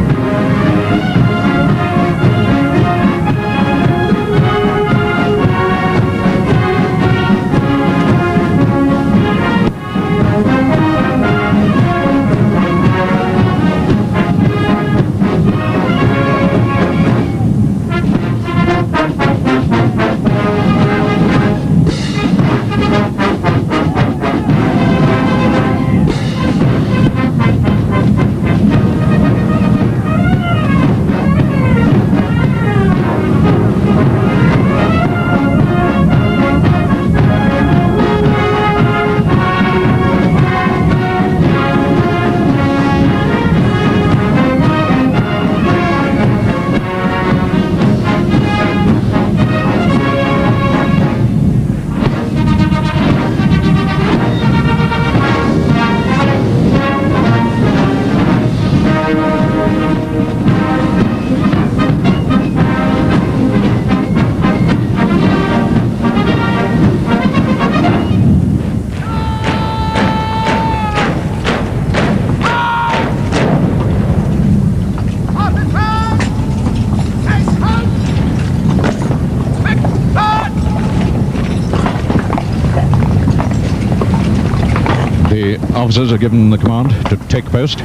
The officers are given the command to take post.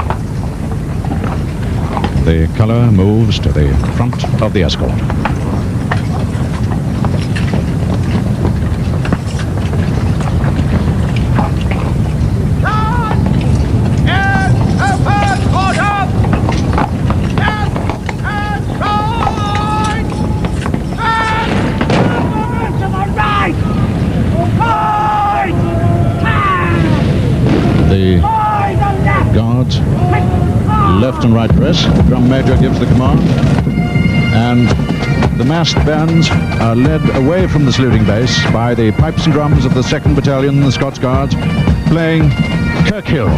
The colour moves to the front of the escort. The guards, left and right dress. The drum major gives the command, and the massed bands are led away from the saluting base by the pipes and drums of the 2nd Battalion, the Scots Guards, playing Kirkhill.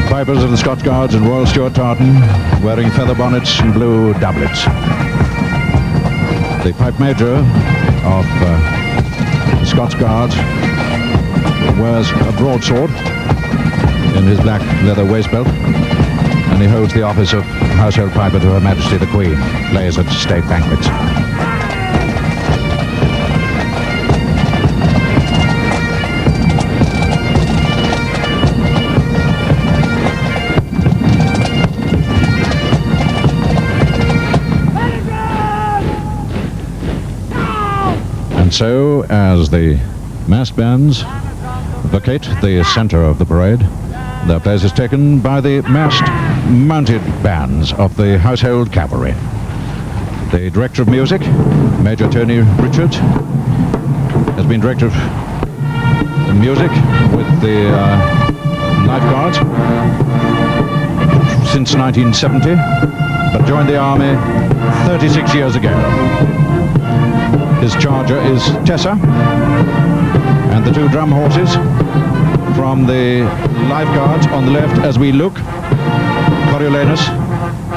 Pipers of the Scots Guards and Royal Stuart tartan, wearing feather bonnets and blue doublets. The pipe major of the Scots Guards wears a broadsword in his black leather waistbelt, and he holds the office of household piper to Her Majesty the Queen, plays at state banquets. And so, as the massed bands vacate the centre of the parade, their place is taken by the massed mounted bands of the Household Cavalry. The Director of Music, Major Tony Richards, has been Director of Music with the Life Guards since 1970, but joined the Army 36 years ago. His charger is Tessa, and the two drum horses from the Life Guards on the left as we look, Coriolanus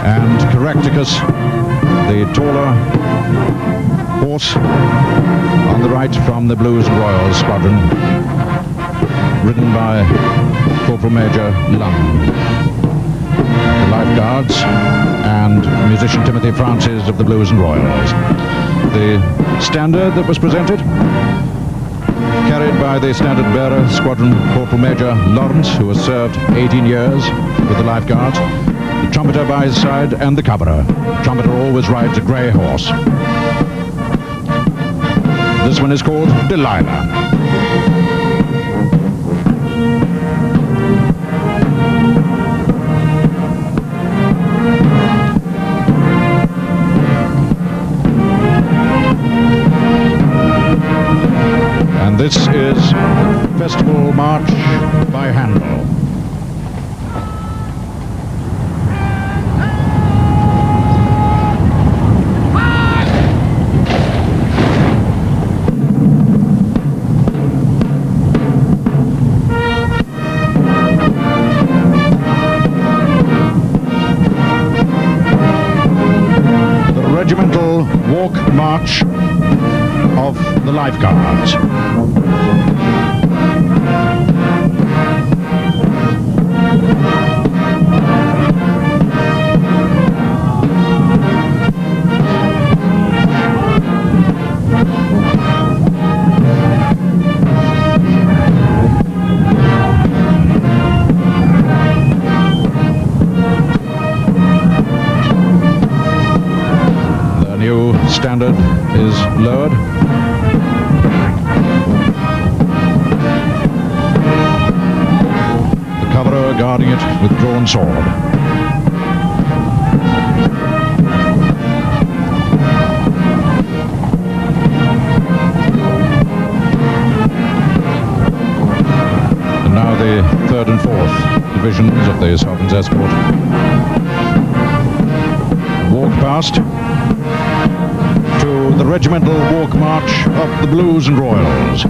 and Caractacus, the taller horse on the right from the Blues and Royals squadron, ridden by Corporal Major Lund. The Life Guards and musician Timothy Francis of the Blues and Royals. The standard that was presented, carried by the standard bearer, Squadron Corporal Major Lawrence, who has served 18 years with the Life Guards, the trumpeter by his side, and the cabaret. Trumpeter always rides a grey horse. This one is called Delilah. And this is Festival March by Handel. march of the Lifeguards. Standard is lowered. The coverer guarding it with drawn sword. And now the 3rd and 4th divisions of the Sovereign's escort walk past to the regimental walk march of the Blues and Royals.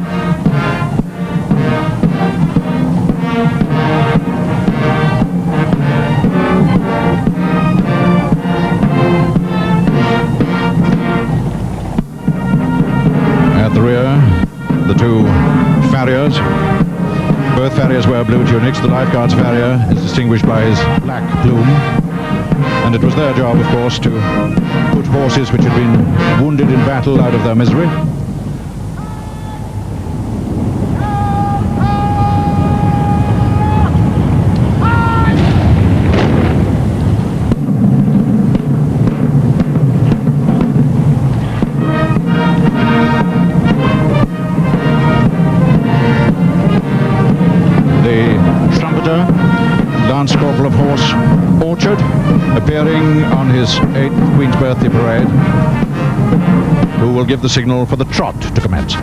At the rear, the two farriers. Both farriers wear blue tunics. The Lifeguards farrier is distinguished by his black plume. And it was their job, of course, to put horses which had been wounded in battle out of their misery. The trumpeter, Lance Corporal of Horse Orchard, appearing on his 8th Queen's Birthday Parade, who will give the signal for the trot to commence.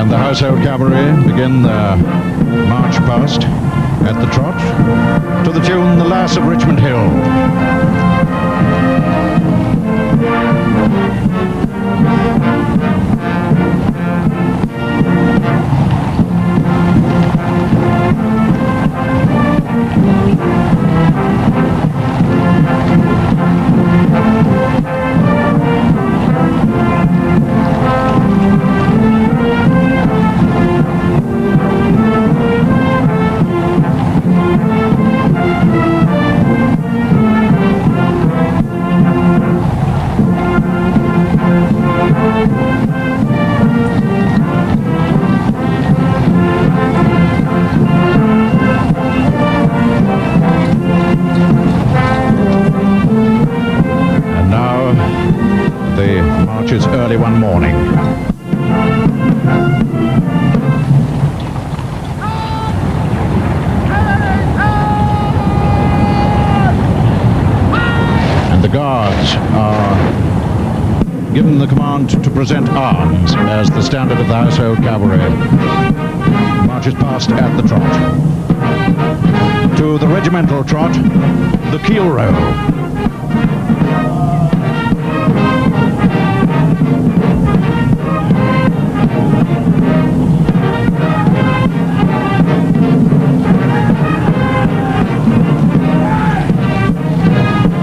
The Household Cavalry begin their march past at the trot to the tune "The Lass of Richmond Hill." Marches early one morning. And the Guards are given the command to present arms as the standard of the Household Cavalry marches past at the trot. To the regimental trot, the keel roll.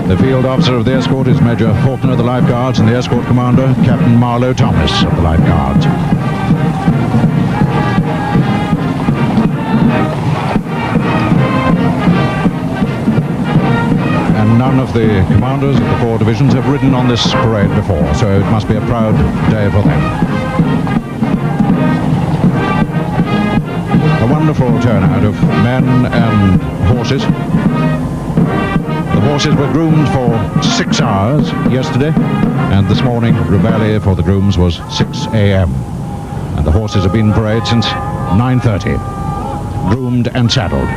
The field officer of the escort is Major Faulkner of the Lifeguards, and the escort commander, Captain Marlowe Thomas of the Lifeguards. And none of the commanders of the 4 divisions have ridden on this parade before, so it must be a proud day for them. A wonderful turnout of men and horses. The horses were groomed for 6 hours yesterday, and this morning reveille for the grooms was 6 a.m. And the horses have been in parade since 9:30, groomed and saddled.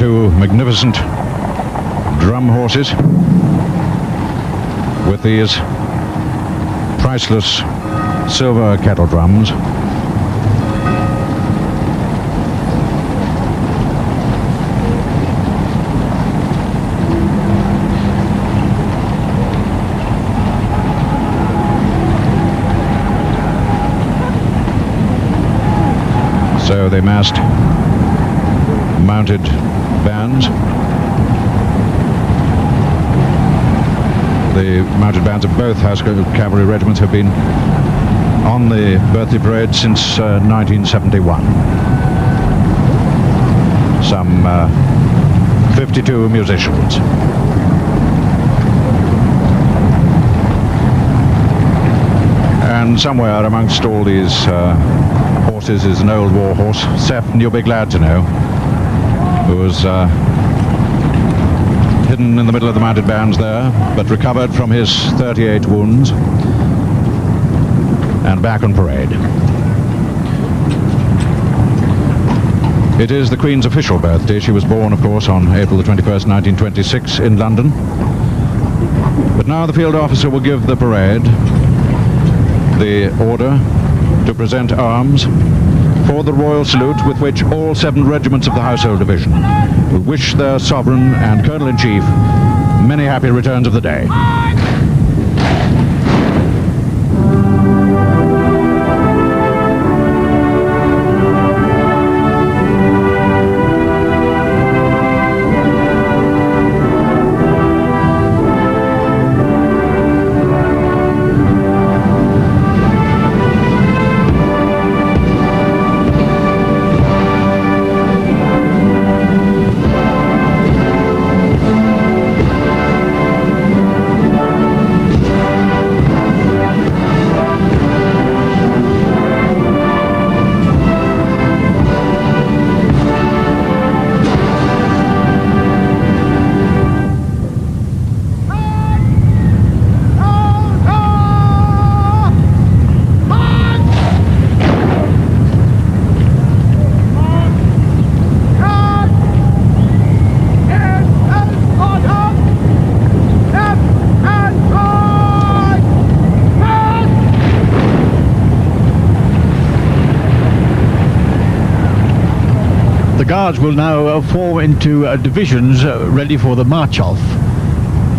two magnificent drum horses with these priceless silver kettle drums. So they massed mounted bands. The mounted bands of both Household Cavalry regiments have been on the birthday parade since 1971. Some 52 musicians. And somewhere amongst all these horses is an old war horse, Seth, and you'll be glad to know, who was hidden in the middle of the mounted bands there, but recovered from his 38 wounds and back on parade. It is the Queen's official birthday. She was born, of course, on April the 21st, 1926 in London. But now the field officer will give the parade the order to present arms for the royal salute with which all 7 regiments of the Household Division will wish their sovereign and Colonel-in-Chief many happy returns of the day. The Guards will now form into divisions ready for the march-off.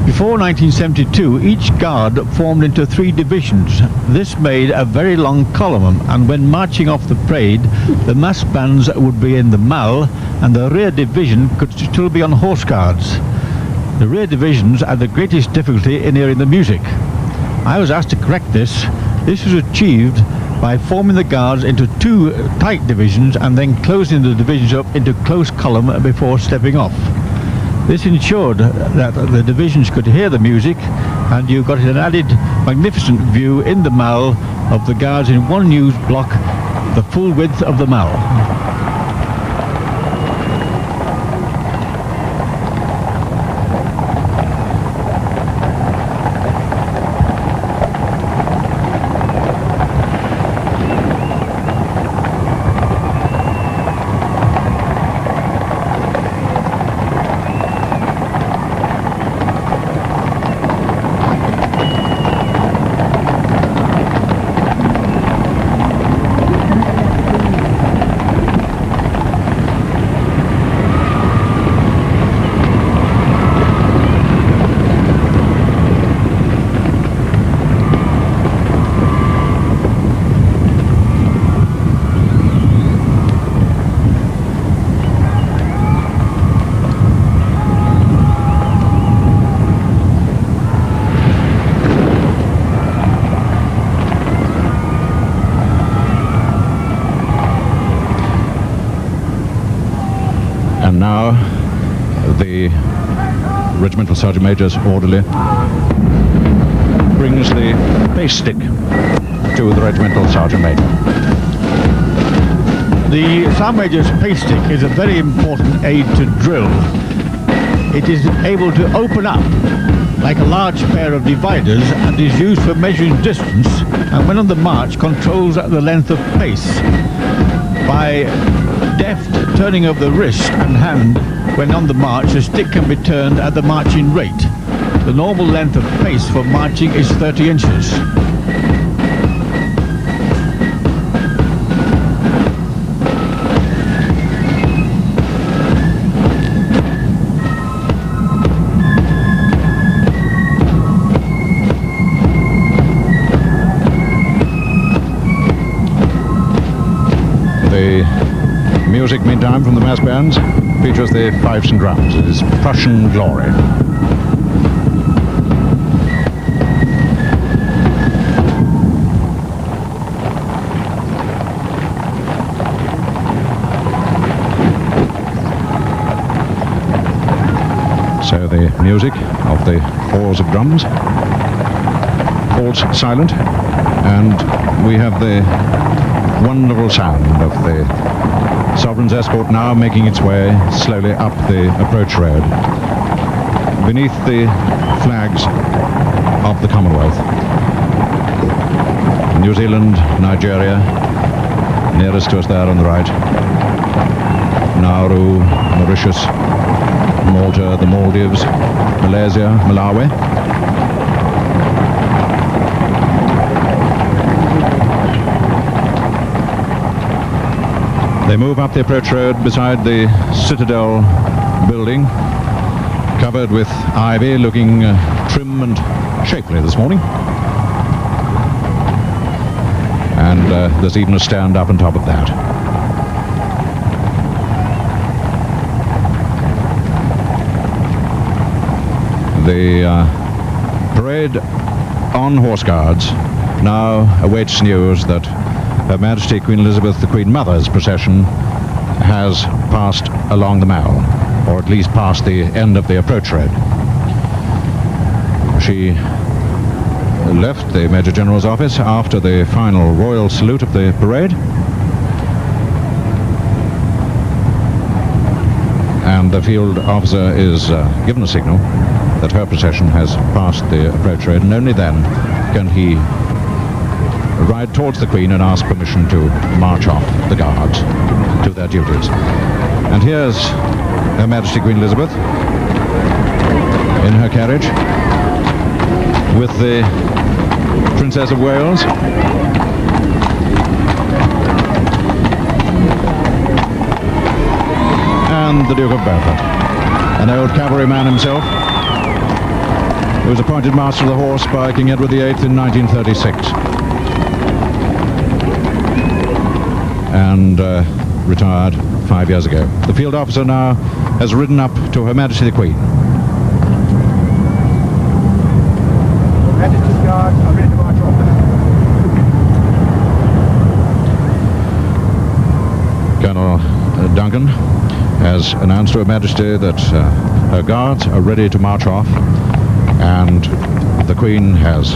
Before 1972, each Guard formed into 3 divisions. This made a very long column, and when marching off the parade, the mass bands would be in the Mall, and the rear division could still be on horse guards. The rear divisions had the greatest difficulty in hearing the music. I was asked to correct this. This was achieved by forming the Guards into 2 tight divisions and then closing the divisions up into close column before stepping off. This ensured that the divisions could hear the music, and you got an added magnificent view in the Mall of the Guards in one huge block, the full width of the Mall. And now the Regimental Sergeant Major's orderly brings the pace stick to the Regimental Sergeant Major. The Sergeant Major's pace stick is a very important aid to drill. It is able to open up like a large pair of dividers and is used for measuring distance, and when on the march controls the length of pace. By deft turning of the wrist and hand when on the march, the stick can be turned at the marching rate. The normal length of pace for marching is 30 inches. The music, meantime, from the mass bands features the fifes and drums. It is Prussian Glory. So the music of the fours of drums falls silent, and we have the wonderful sound of the Sovereign's escort now making its way slowly up the approach road beneath the flags of the Commonwealth. New Zealand, Nigeria, nearest to us there on the right, Nauru, Mauritius, Malta, the Maldives, Malaysia, Malawi. They move up the approach road beside the Citadel building, covered with ivy, looking trim and shapely this morning. And there's even a stand up on top of that. The parade on Horse Guards now awaits news that Her Majesty Queen Elizabeth, the Queen Mother's procession, has passed along the Mall, or at least past the end of the approach road. She left the Major General's office after the final royal salute of the parade, and the field officer is given a signal that her procession has passed the approach road, and only then can he ride towards the Queen and ask permission to march off the guards to their duties. And here's Her Majesty Queen Elizabeth in her carriage with the Princess of Wales and the Duke of Beaufort, an old cavalryman himself, who was appointed Master of the Horse by King Edward VIII in 1936. And retired 5 years ago. The field officer now has ridden up to Her Majesty the Queen. Your Majesty's Guards are ready to march off. Colonel Duncan has announced to Her Majesty that her guards are ready to march off, and the Queen has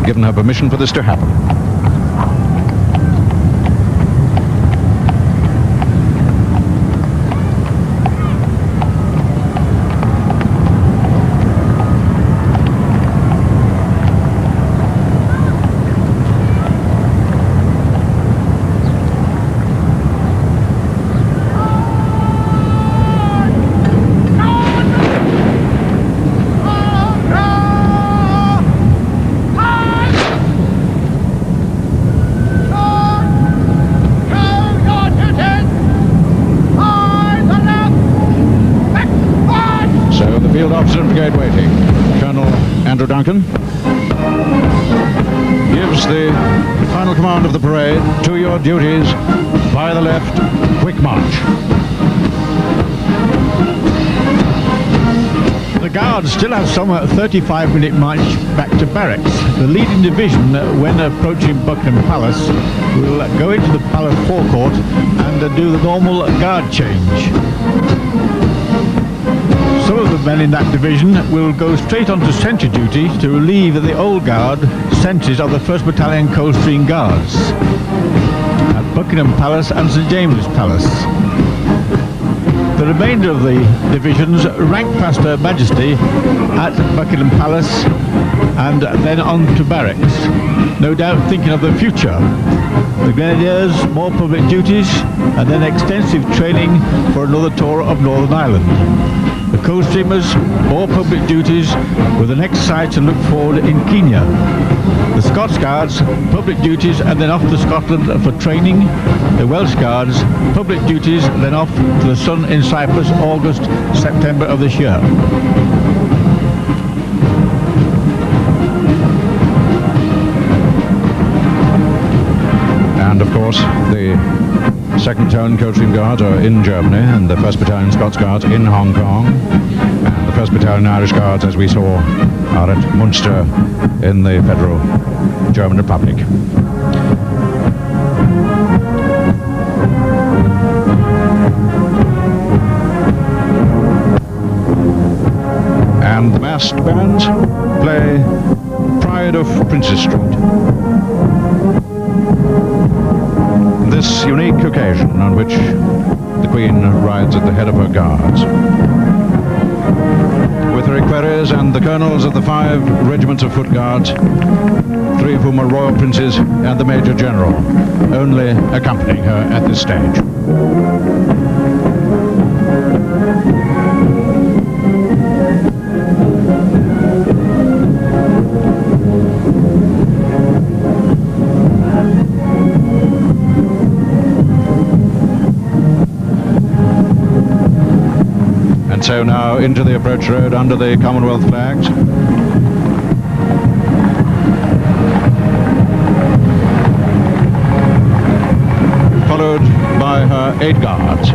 given her permission for this to happen. Duncan gives the final command of the parade: to your duties, by the left, quick march. The Guards still have some 35-minute march back to barracks. The leading division, when approaching Buckingham Palace, will go into the palace forecourt and do the normal guard change. Some of the men in that division will go straight onto sentry duty to relieve the old guard sentries of the 1st Battalion Coldstream Guards at Buckingham Palace and St James's Palace. The remainder of the divisions rank past Her Majesty at Buckingham Palace and then on to barracks, no doubt thinking of the future. The Grenadiers, more public duties, and then extensive training for another tour of Northern Ireland. The Coldstreamers, more public duties, with the next site to look forward in Kenya. The Scots Guards, public duties and then off to Scotland for training. The Welsh Guards, public duties, then off to the sun in Cyprus, August, September of this year. And of course, the 2nd Battalion Coldstream Guards are in Germany, and the 1st Battalion Scots Guards in Hong Kong, and the 1st Battalion Irish Guards, as we saw, are at Munster in the Federal German Republic. And the massed bands play Pride of Princes Street. This unique occasion on which the Queen rides at the head of her guards, with her equerries and the colonels of the 5 regiments of foot guards, 3 of whom are royal princes, and the Major General, only accompanying her at this stage. And so now into the approach road under the Commonwealth flags. Followed by her 8 guards.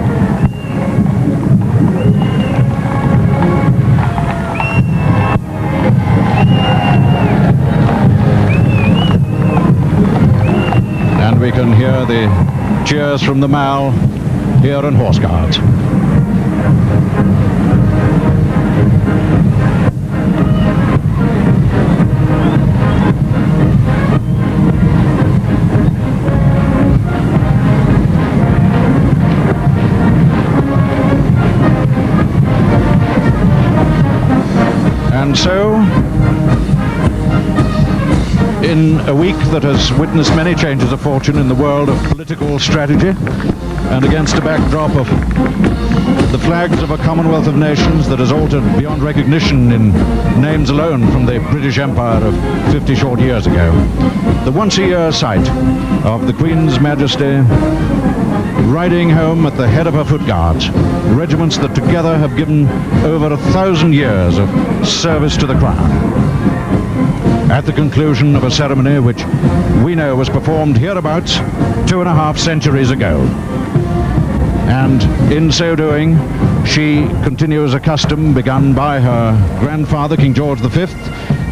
And we can hear the cheers from the Mall here in Horse Guards. And so, in a week that has witnessed many changes of fortune in the world of political strategy, and against a backdrop of the flags of a Commonwealth of Nations that has altered beyond recognition in names alone from the British Empire of 50 short years ago, the once-a-year sight of the Queen's Majesty riding home at the head of her foot guards, regiments that together have given over 1,000 years of service to the Crown, at the conclusion of a ceremony which we know was performed hereabouts 2.5 centuries ago. And in so doing, she continues a custom begun by her grandfather, King George V,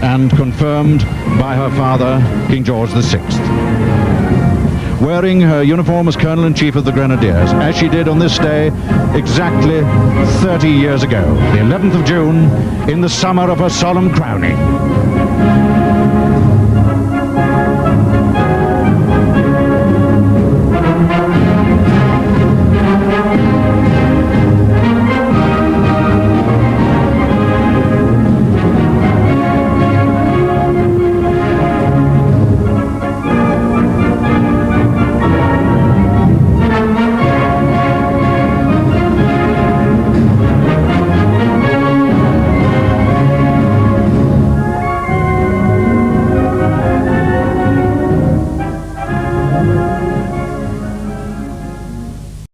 and confirmed by her father, King George VI. Wearing her uniform as Colonel-in-Chief of the Grenadiers, as she did on this day exactly 30 years ago, the 11th of June, in the summer of her solemn crowning.